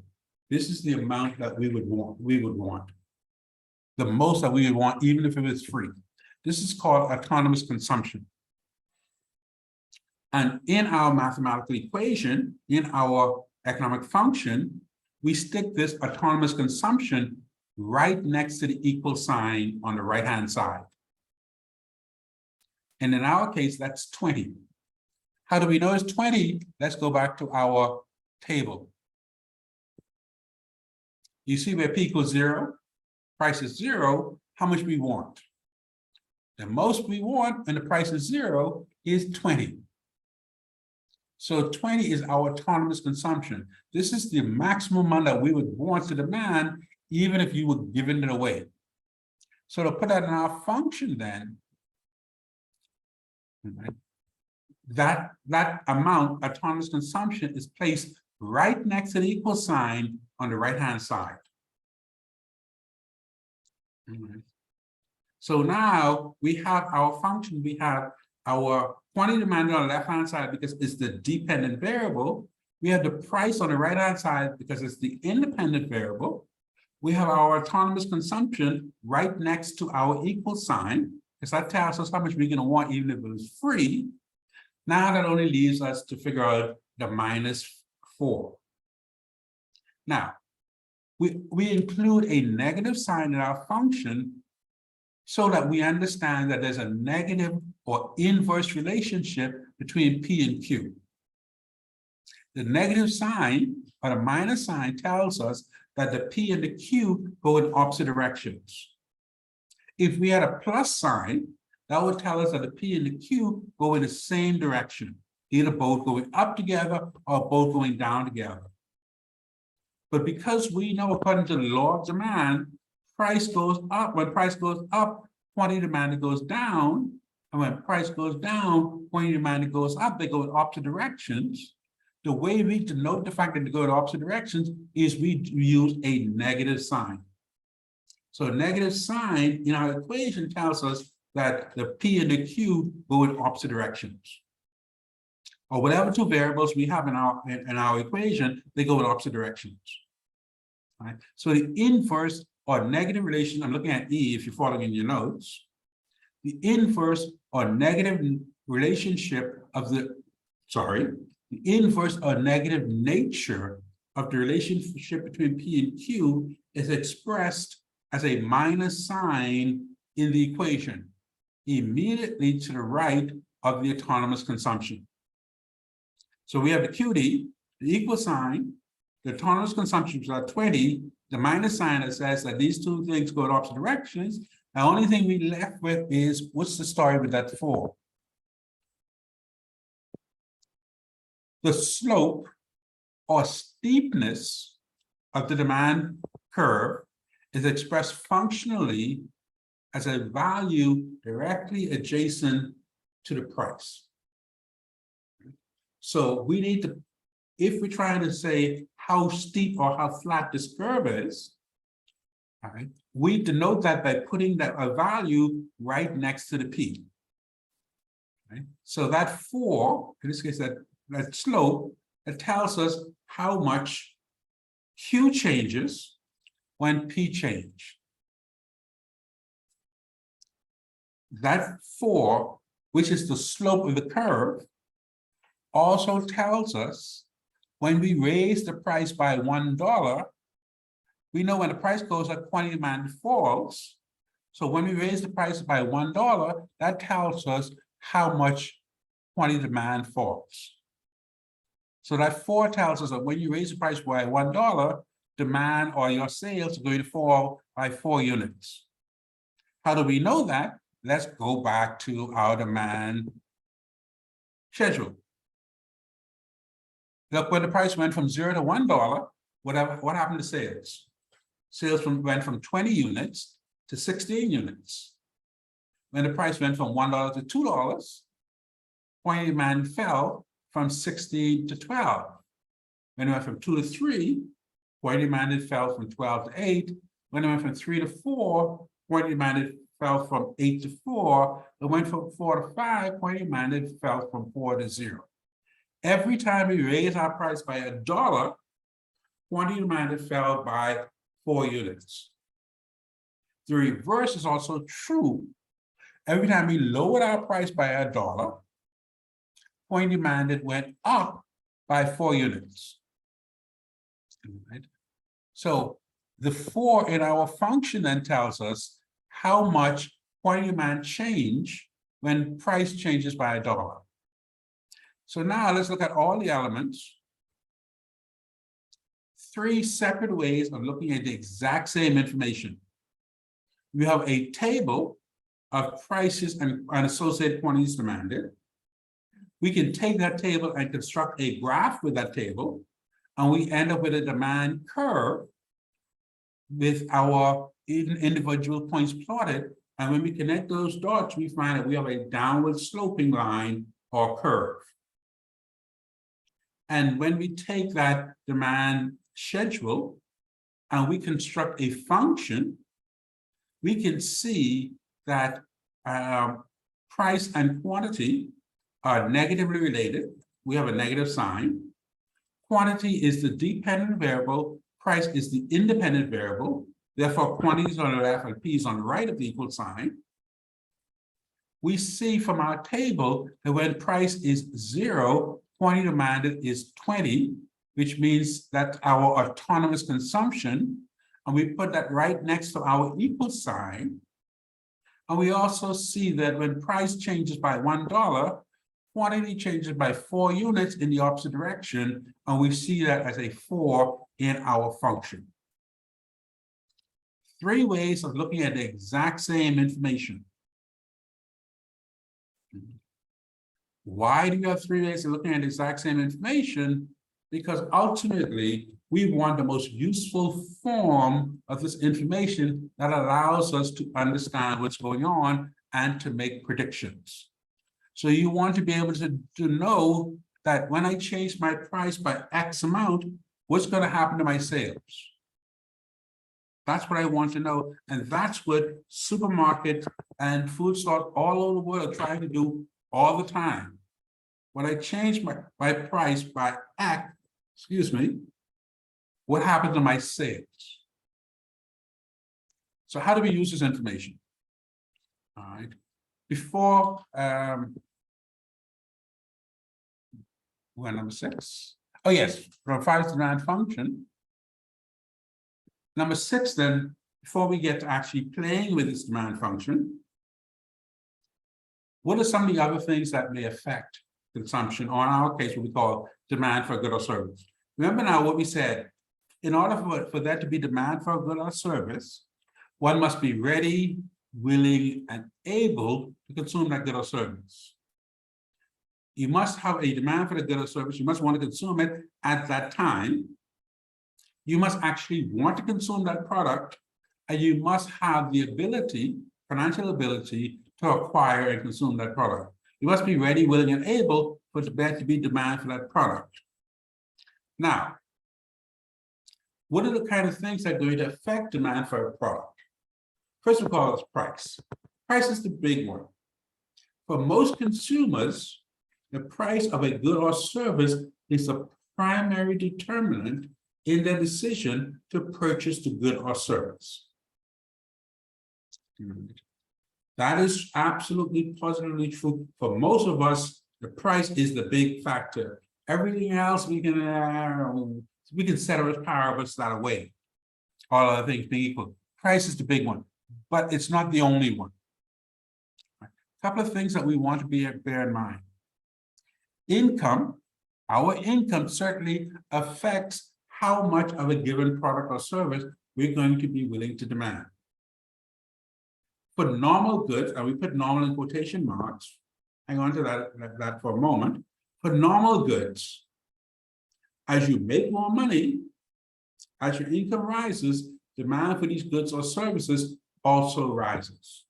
this is the amount that we would want. The most that we would want, even if it was free. This is called autonomous consumption. And in our mathematical equation, in our economic function, we stick this autonomous consumption right next to the equal sign on the right-hand side. And in our case, that's 20. How do we know it's 20? Let's go back to our table. You see where P equals 0, price is 0, how much we want? The most we want when the price is 0 is 20. So 20 is our autonomous consumption. This is the maximum amount that we would want to demand, even if you were giving it away. So to put that in our function then, right, that amount, autonomous consumption, is placed right next to the equal sign on the right-hand side. Right. So now we have our function, we have our quantity demanded on the left-hand side because it's the dependent variable, We have the price on the right-hand side because it's the independent variable. We have our autonomous consumption right next to our equal sign, because that tells us how much we're going to want even if it was free. Now that only leaves us to figure out the -4. Now, we include a negative sign in our function so that we understand that there's a negative or inverse relationship between P and Q. The negative sign or the minus sign tells us that the P and the Q go in opposite directions. If we had a plus sign, that would tell us that the P and the Q go in the same direction, either both going up together or both going down together. But because we know, according to the law of demand, price goes up. When price goes up, quantity demanded goes down. And when price goes down, quantity demanded goes up. They go in opposite directions. The way we denote the fact that they go in opposite directions is we use a negative sign. So a negative sign in our equation tells us that the P and the Q go in opposite directions. Or whatever two variables we have in our equation, they go in opposite directions. Right? So the inverse or negative relation, I'm looking at E if you're following in your notes, the inverse or negative relationship of the inverse or negative nature of the relationship between P and Q is expressed as a minus sign in the equation, immediately to the right of the autonomous consumption. So we have the QD, the equal sign, the autonomous consumptions are 20, the minus sign that says that these two things go in opposite directions. The only thing we left with is, what's the story with that 4? The slope or steepness of the demand curve is expressed functionally as a value directly adjacent to the price. So we need to, if we're trying to say how steep or how flat this curve is, right, we denote that by putting a value right next to the P. Right? So that 4, in this case, that slope, it tells us how much Q changes when P change. That 4, which is the slope of the curve, also tells us when we raise the price by $1, we know when the price goes up, quantity demand falls. So when we raise the price by $1, that tells us how much quantity demand falls. So that 4 tells us that when you raise the price by $1, demand or your sales are going to fall by 4 units. How do we know that? Let's go back to our demand schedule. Look, when the price went from $0 to $1, what happened to sales? Sales went from 20 units to 16 units. When the price went from $1 to $2, quantity demand fell from 16 to 12. When it went from 2 to 3, quantity demand fell from 12 to 8. When it went from 3 to 4, quantity demand fell from 8 to 4. It went from 4 to 5, quantity demand fell from 4 to 0. Every time we raise our price by $1, quantity demand fell by 4 units. The reverse is also true. Every time we lowered our price by $1, quantity demand went up by 4 units. Right? So the 4 in our function then tells us how much quantity demand change when price changes by $1. So now let's look at all the elements. 3 separate ways of looking at the exact same information. We have a table of prices and associated quantities demanded. We can take that table and construct a graph with that table, and we end up with a demand curve with our individual points plotted. And when we connect those dots, we find that we have a downward sloping line or curve. And when we take that demand schedule and we construct a function, we can see that price and quantity are negatively related. We have a negative sign. Quantity is the dependent variable, price is the independent variable. Therefore, quantity is on the left and P is on the right of the equal sign. We see from our table that when price is 0, quantity demanded is 20, which means that our autonomous consumption, and we put that right next to our equal sign. And we also see that when price changes by $1, quantity changes by 4 units in the opposite direction, and we see that as a 4 in our function. 3 ways of looking at the exact same information. Why do you have 3 ways of looking at the exact same information? Because ultimately, we want the most useful form of this information that allows us to understand what's going on and to make predictions. So you want to be able to know that when I change my price by X amount, what's going to happen to my sales? That's what I want to know. And that's what supermarket and food stores all over the world are trying to do all the time. When I change my price by X, what happens to my sales? So how do we use this information? All right. Before we're number 6. Oh yes, provides demand function. Number 6, then, before we get to actually playing with this demand function, what are some of the other things that may affect consumption, or in our case, what we call demand for a good or service? Remember now what we said, in order for there to be demand for a good or service, one must be ready, willing, and able to consume that good or service. You must have a demand for the good or service. You must want to consume it at that time. You must actually want to consume that product, and you must have the ability, financial ability, to acquire and consume that product. You must be ready, willing, and able for there to be demand for that product. Now, what are the kind of things that are going to affect demand for a product? First of all, is price. Price is the big one. For most consumers, the price of a good or service is a primary determinant in their decision to purchase the good or service. That is absolutely positively true. For most of us, the price is the big factor. Everything else we can set our power of us that away. All other things being equal. Price is the big one, but it's not the only one. A couple of things that we want to bear in mind. Income, our income certainly affects how much of a given product or service we're going to be willing to demand. For normal goods, and we put normal in quotation marks, hang on to that for a moment. For normal goods, as you make more money, as your income rises, demand for these goods or services also rises.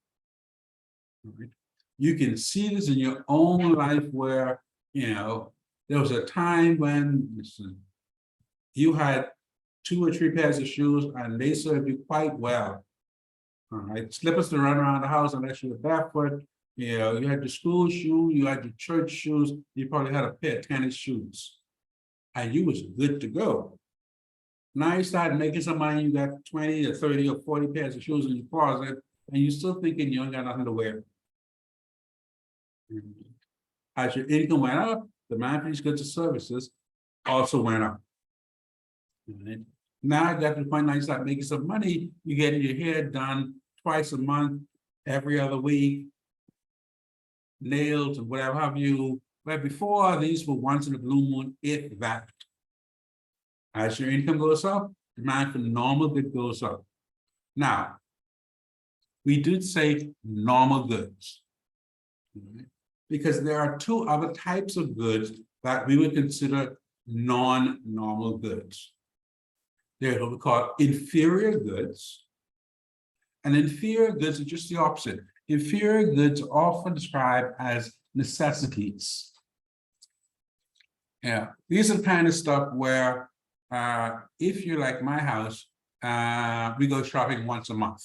Right? You can see this in your own life where, there was a time when you had 2 or 3 pairs of shoes and they served you quite well. All right, slippers to run around the house unless you were barefoot. You had your school shoe, you had your church shoes, you probably had a pair of tennis shoes. And you was good to go. Now you started making some money, you got 20 or 30 or 40 pairs of shoes in your closet, and you're still thinking you ain't got nothing to wear. As your income went up, demand for these goods and services also went up. Right? Now you got to the point now you start making some money, you're getting your hair done twice a month, every other week, nails and whatever have you. Where before these were once in a blue moon, if that. As your income goes up, demand for normal goods goes up. Now, we did say normal goods. Right? Because there are 2 other types of goods that we would consider non-normal goods. They're what we call inferior goods. And inferior goods are just the opposite. Inferior goods are often described as necessities. Yeah, these are the kind of stuff where if you're like my house, we go shopping once a month.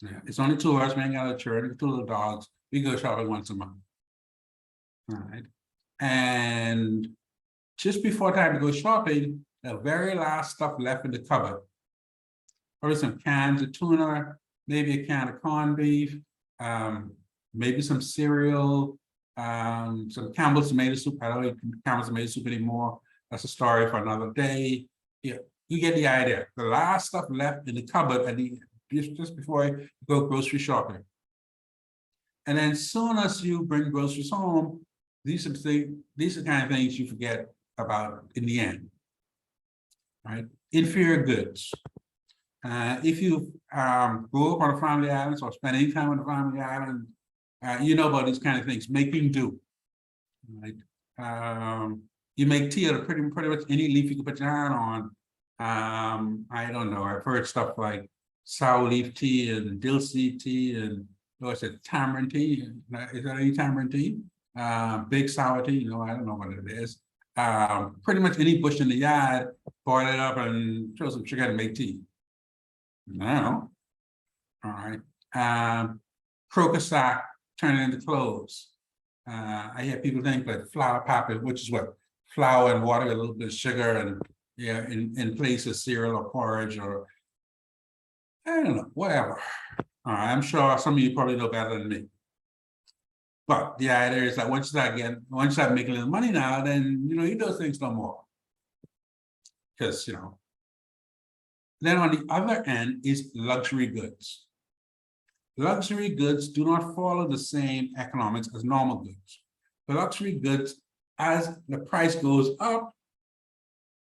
Yeah, it's only 2 hours, we ain't got a children, 2 little dogs. We go shopping once a month. All right. And just before time to go shopping, the very last stuff left in the cupboard. Probably some cans of tuna, maybe a can of corned beef, maybe some cereal, some Campbell's tomato soup. I don't eat Campbell's tomato soup anymore. That's a story for another day. Yeah, you get the idea. The last stuff left in the cupboard at the just before you go grocery shopping. And then as soon as you bring groceries home, these are the kind of things you forget about in the end. Right? Inferior goods. If you grew up on a family island or spend any time on a family island, you know about these kind of things, making do. Right? You make tea out of pretty much any leaf you can put your hand on. I don't know. I've heard stuff like sour leaf tea and dill seed tea and what's it, tamarind tea? Is that any tamarind tea? Big sour tea? No, I don't know what it is. Pretty much any bush in the yard, boil it up and throw some sugar and make tea. No. All right. Crocus sack, turn it into clothes. I hear people think that flour pop, which is what? Flour and water, a little bit of sugar, and yeah, in place of cereal or porridge or I don't know, whatever. I'm sure some of you probably know better than me. But the idea is that once you start making a little money now, then you eat those things no more. Because then on the other end is luxury goods. Luxury goods do not follow the same economics as normal goods. The luxury goods, as the price goes up,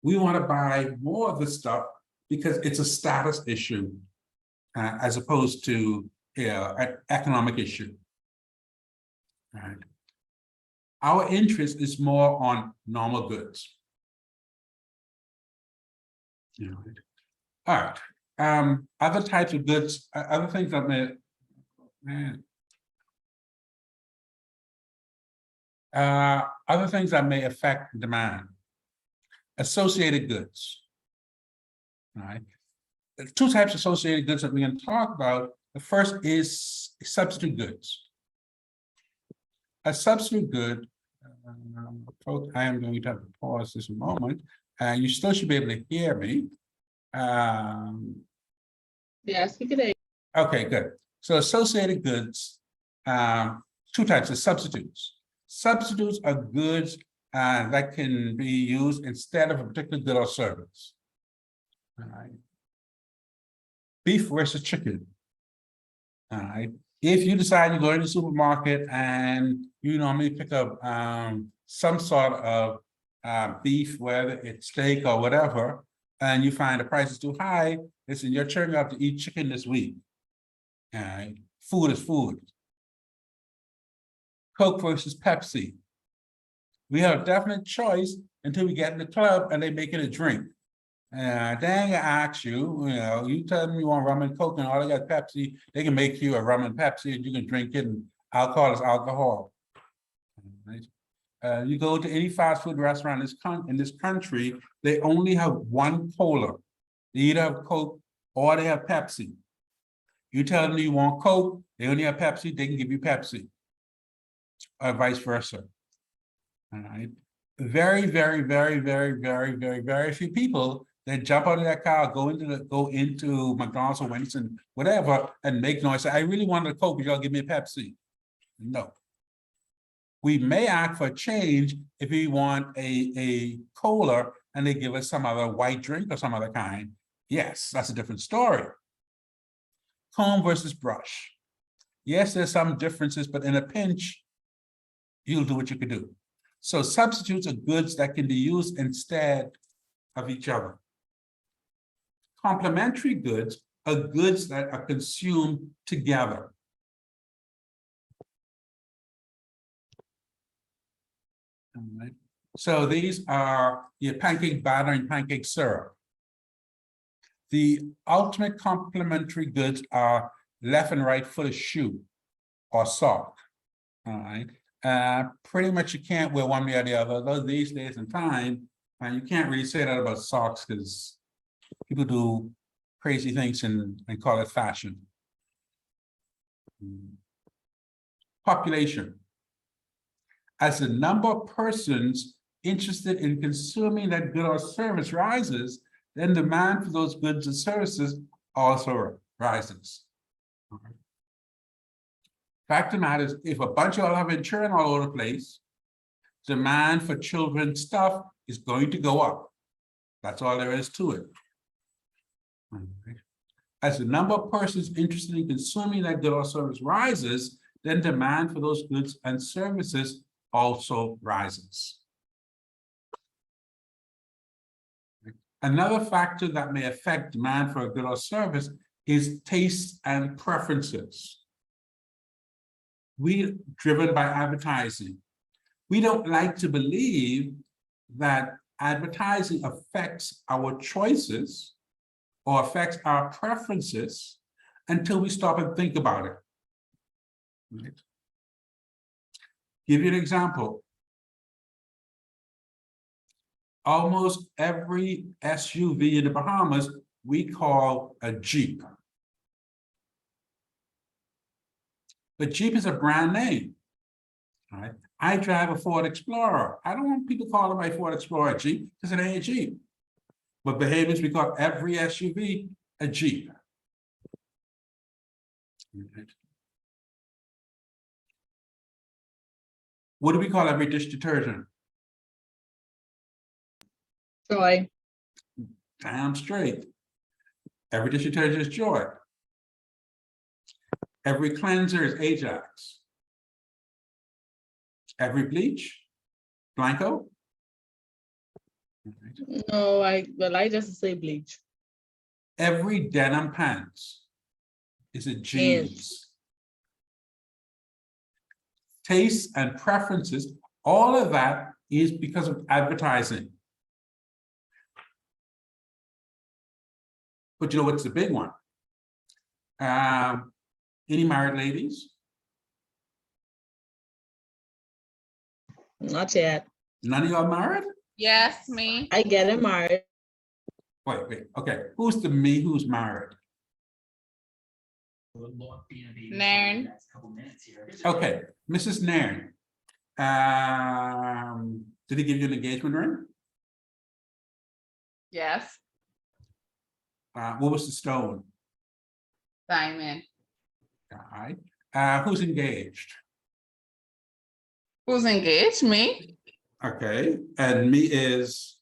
we want to buy more of the stuff because it's a status issue as opposed to an economic issue. Right. Our interest is more on normal goods. All right. Other types of goods, other things that may, other things that may affect demand. Associated goods. All right. There's two types of associated goods that we're going to talk about. The first is substitute goods. A substitute good, folks, I am going to have to pause this a moment. You still should be able to hear me. Yes, we could. Okay, good. So associated goods, two types of substitutes. Substitutes are goods that can be used instead of a particular good or service. All right. Beef versus chicken. All right. If you decide to go to the supermarket and you normally pick up some sort of beef, whether it's steak or whatever, and you find the price is too high, listen, you're turning out to eat chicken this week. All right. Food is food. Coke versus Pepsi. We have a definite choice until we get in the club and they make it a drink. Then I ask you, you tell them you want rum and Coke and all they got Pepsi, they can make you a rum and Pepsi and you can drink it, and alcohol is alcohol. Right? You go to any fast food restaurant in this country, they only have one cola. They either have Coke or they have Pepsi. You tell them you want Coke, they only have Pepsi, they can give you Pepsi. Or vice versa. All right. Very, very, very, very, very, very, very few people that jump out of that car, go into McDonald's or Wendy's and whatever, and make noise. Say, I really wanted a Coke, but y'all give me a Pepsi. No. We may ask for a change if we want a cola and they give us some other white drink or some other kind. Yes, that's a different story. Comb versus brush. Yes, there's some differences, but in a pinch, you'll do what you can do. So substitutes are goods that can be used instead of each other. Complementary goods are goods that are consumed together. All right. So these are your pancake batter and pancake syrup. The ultimate complementary goods are left and right foot of shoe or sock. All right. Pretty much you can't wear one way or the other. Though these days in time, you can't really say that about socks because people do crazy things and call it fashion. Population. As the number of persons interested in consuming that good or service rises, then demand for those goods and services also rises. Fact of the matter is, if a bunch of y'all have insurance all over the place, demand for children's stuff is going to go up. That's all there is to it. As the number of persons interested in consuming that good or service rises, then demand for those goods and services also rises. Another factor that may affect demand for a good or service is tastes and preferences. We driven by advertising. We don't like to believe that advertising affects our choices or affects our preferences until we stop and think about it. Right? Give you an example. Almost every SUV in the Bahamas we call a Jeep. But Jeep is a brand name. All right. I drive a Ford Explorer. I don't want people calling my Ford Explorer a Jeep because it ain't a Jeep. But behaviors, we call every SUV a Jeep. Right. What do we call every dish detergent? Joy. Damn straight. Every dish detergent is Joy. Every cleanser is Ajax. Every bleach, Blanco. No, I just say bleach. Every denim pants is a jeans. Tastes and preferences, all of that is because of advertising. But you know what's the big one? Any married ladies? Not yet. None of y'all married? Yes, me. I get it married. Wait, okay. Who's the me who's married? Nairn. Okay, Mrs. Nairn. Did he give you an engagement ring? Yes. What was the stone? Diamond. All right. Who's engaged? Who's engaged? Me. Okay, and me is.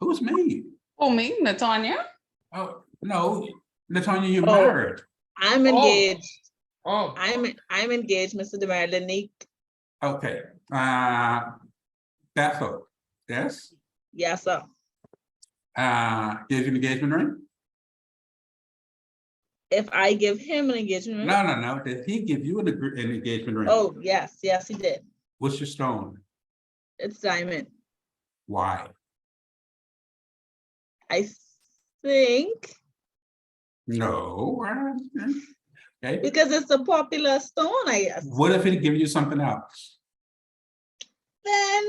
Who's me? Oh, me, Natanya. Oh, no, Natanya, you're Oh. married. I'm engaged. Oh. I'm engaged, Mr. DeMarlinique. Okay, Bethel, yes? Yes, sir. Gave you an engagement ring? If I give him an engagement ring. No. Did he give you an engagement ring? Oh, yes, he did. What's your stone? It's diamond. Why? I think No. Okay. because it's a popular stone, I guess. What if he give you something else? Then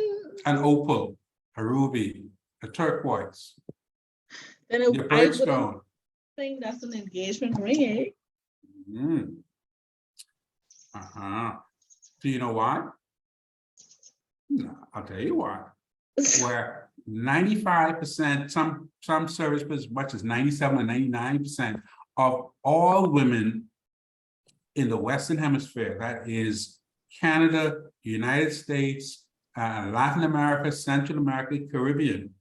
An opal, a ruby, a turquoise, Then your I wouldn't birthstone. think that's an engagement ring, eh? Mm. Do you know why? No, I'll tell you why. Where 95%, some service, but as much as 97 or 99% of all women in the Western Hemisphere, that is Canada, United States, Latin America, Central America, Caribbean,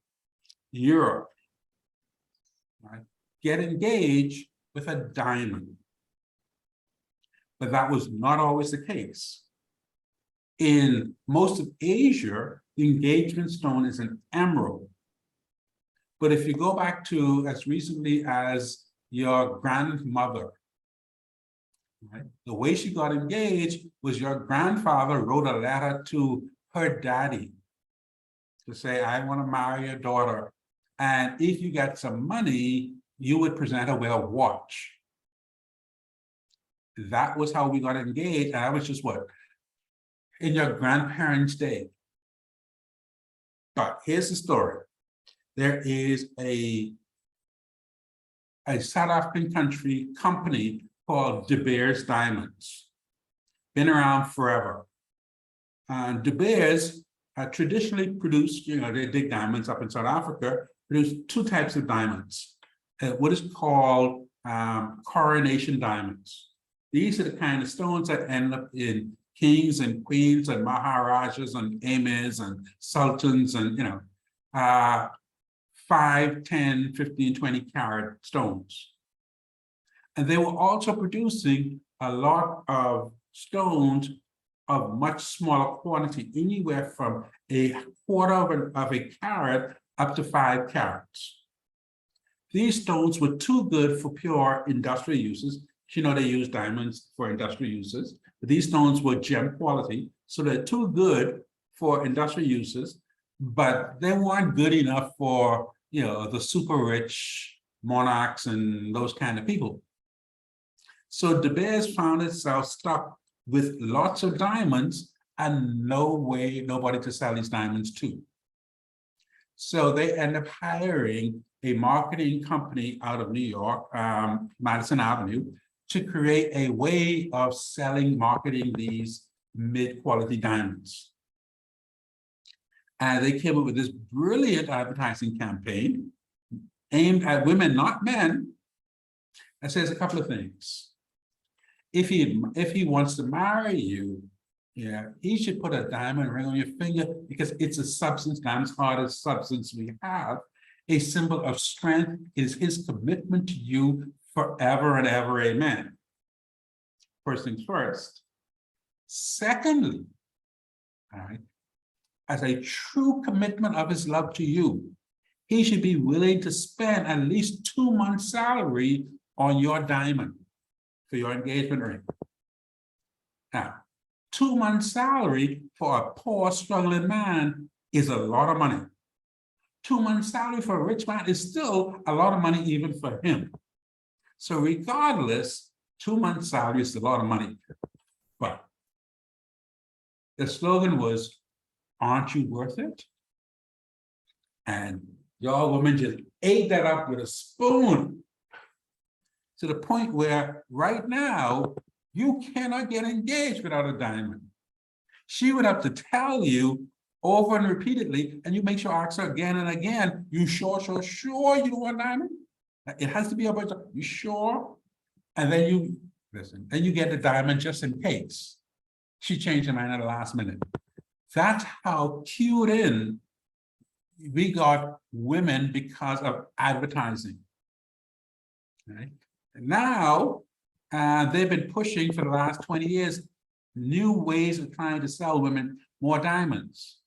Europe, right, get engaged with a diamond. But that was not always the case. In most of Asia, the engagement stone is an emerald. But if you go back to as recently as your grandmother, right, the way she got engaged was your grandfather wrote a letter to her daddy to say, I want to marry your daughter. And if you got some money, you would present her with a watch. That was how we got engaged. And I was just what? In your grandparents' day. But here's the story. There is a South African company called De Beers Diamonds. Been around forever. De Beers traditionally produced, they dig diamonds up in South Africa, produced two types of diamonds. What is called coronation diamonds. These are the kind of stones that end up in kings and queens and maharajas and emirs and sultans and, 5, 10, 15, 20 carat stones. And they were also producing a lot of stones of much smaller quantity, anywhere from a quarter of a carat up to 5 carats. These stones were too good for pure industrial uses. They use diamonds for industrial uses. But these stones were gem quality, so they're too good for industrial uses, but they weren't good enough for, the super rich monarchs and those kind of people. So De Beers found itself stuck with lots of diamonds and nobody to sell these diamonds to. So they end up hiring a marketing company out of New York, Madison Avenue, to create a way of marketing these mid-quality diamonds. And they came up with this brilliant advertising campaign aimed at women, not men. That says a couple of things. If he wants to marry you, he should put a diamond ring on your finger, because it's a substance, diamond's hardest substance we have. A symbol of strength is his commitment to you forever and ever, amen. First things first. Secondly, all right, as a true commitment of his love to you, he should be willing to spend at least 2 months' salary on your diamond for your engagement ring. Now, 2 months' salary for a poor, struggling man is a lot of money. 2 months' salary for a rich man is still a lot of money even for him. So regardless, 2 months' salary is a lot of money. But the slogan was, aren't you worth it? And y'all women just ate that up with a spoon, to the point where right now, you cannot get engaged without a diamond. She would have to tell you over and repeatedly, and you make sure ask her again and again, you sure you don't want a diamond? It has to be a bunch of, you sure? And then you, listen, then you get the diamond just in case. She changed her mind at the last minute. That's how cued in we got women because of advertising. Right? And now, they've been pushing for the last 20 years, new ways of trying to sell women more diamonds.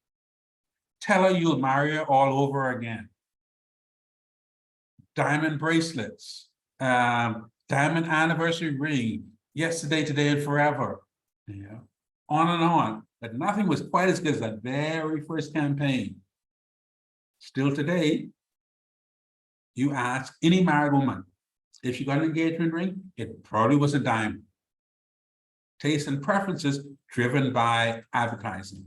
Tell her you'll marry her all over again. Diamond bracelets, diamond anniversary ring, yesterday, today, and forever. On and on. But nothing was quite as good as that very first campaign. Still today, you ask any married woman, if she got an engagement ring, it probably was a diamond. Taste and preferences driven by advertising.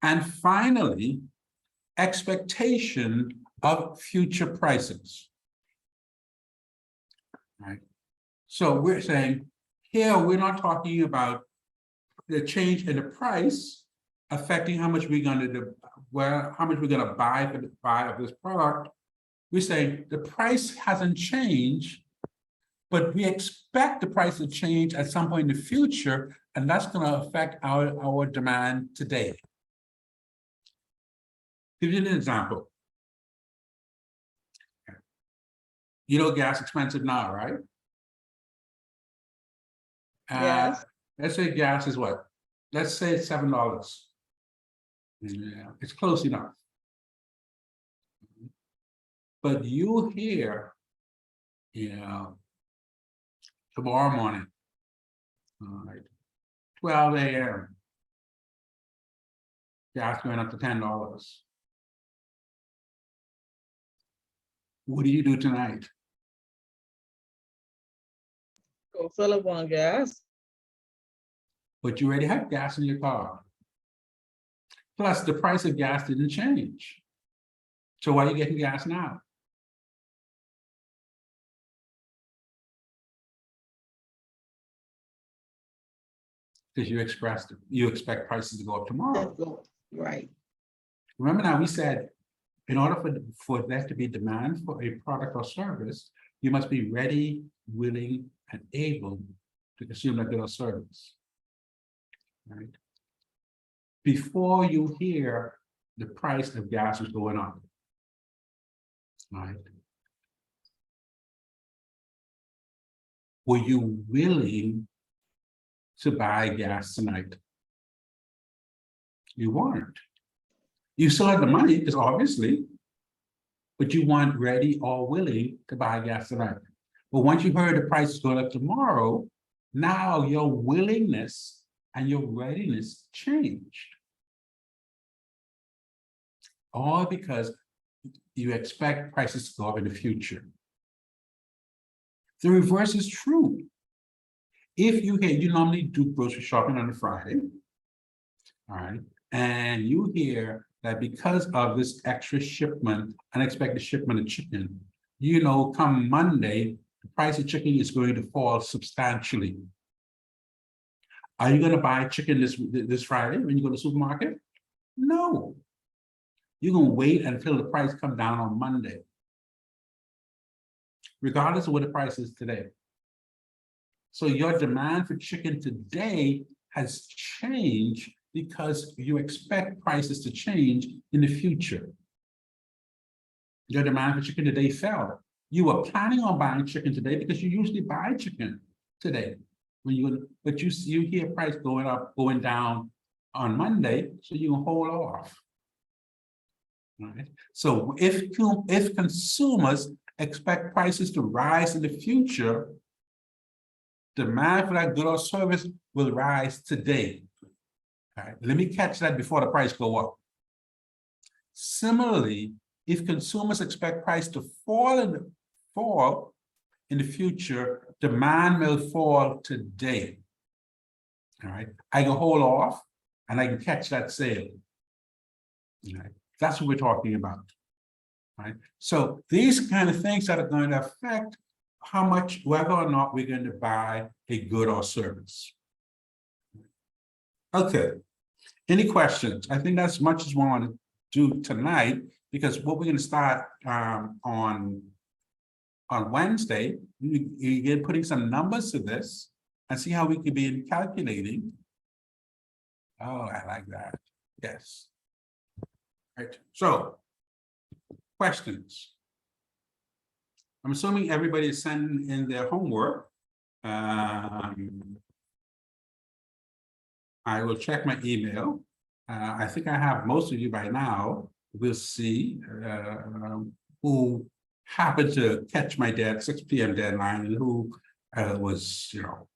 And finally, expectation of future prices. Right? So we're saying, here we're not talking about the change in the price affecting how much we're going to do, how much we're going to buy for the buy of this product. We say the price hasn't changed, but we expect the price to change at some point in the future, and that's going to affect our demand today. Give you an example. Gas expensive now, right? Yes. Let's say gas is what? Let's say it's $7. Yeah, it's close enough. But you hear, tomorrow morning, all right, 12 a.m., gas going up to $10. What do you do tonight? Go fill up on gas. But you already have gas in your car. Plus, the price of gas didn't change. So why are you getting gas now? Because you expect prices to go up tomorrow. Right. Remember now, we said, in order for there to be demand for a product or service, you must be ready, willing, and able to consume that good or service. Right? Before you hear the price of gas is going up. Right? Were you willing to buy gas tonight? You weren't. You still had the money, because obviously, but you weren't ready or willing to buy gas tonight. But once you heard the price is going up tomorrow, now your willingness and your readiness changed. All because you expect prices to go up in the future. The reverse is true. If you normally do grocery shopping on a Friday, all right, and you hear that because of this extra shipment, unexpected shipment of chicken, you know, come Monday, the price of chicken is going to fall substantially. Are you going to buy chicken this Friday when you go to the supermarket? No. You're going to wait until the price comes down on Monday, regardless of what the price is today. So your demand for chicken today has changed because you expect prices to change in the future. Your demand for chicken today fell. You were planning on buying chicken today because you usually buy chicken today. But you hear price going up, going down on Monday, so you can hold off. All right. So if consumers expect prices to rise in the future, demand for that good or service will rise today. All right, let me catch that before the price go up. Similarly, if consumers expect price to fall in the future, demand will fall today. All right, I can hold off and I can catch that sale. All right, that's what we're talking about. All right, so these kind of things that are going to affect how much, whether or not we're going to buy a good or service. Okay, any questions? I think that's as much as we want to do tonight, because what we're going to start on Wednesday, you get putting some numbers to this and see how we could be calculating. Oh, I like that. Yes. Right. So, questions. I'm assuming everybody is sending in their homework. I will check my email. I think I have most of you by now. We'll see who happened to catch my 6 p.m. deadline and who was, you know,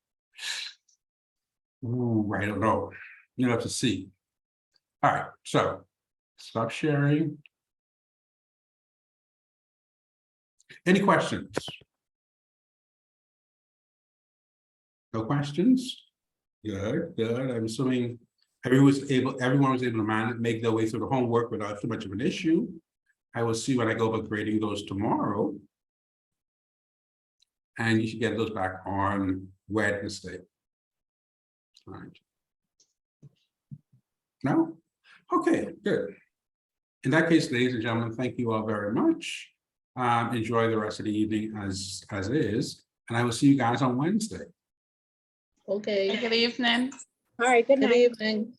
ooh, I don't know. You'll have to see. All right, so stop sharing. Any questions? No questions? Good, good. I'm assuming everyone was able to make their way through the homework without too much of an issue. I will see when I go about grading those tomorrow. And you should get those back on Wednesday. All right. No? Okay, good. In that case, ladies and gentlemen, thank you all very much. Enjoy the rest of the evening as is, and I will see you guys on Wednesday. Okay. Good evening. All right, good Good night. evening.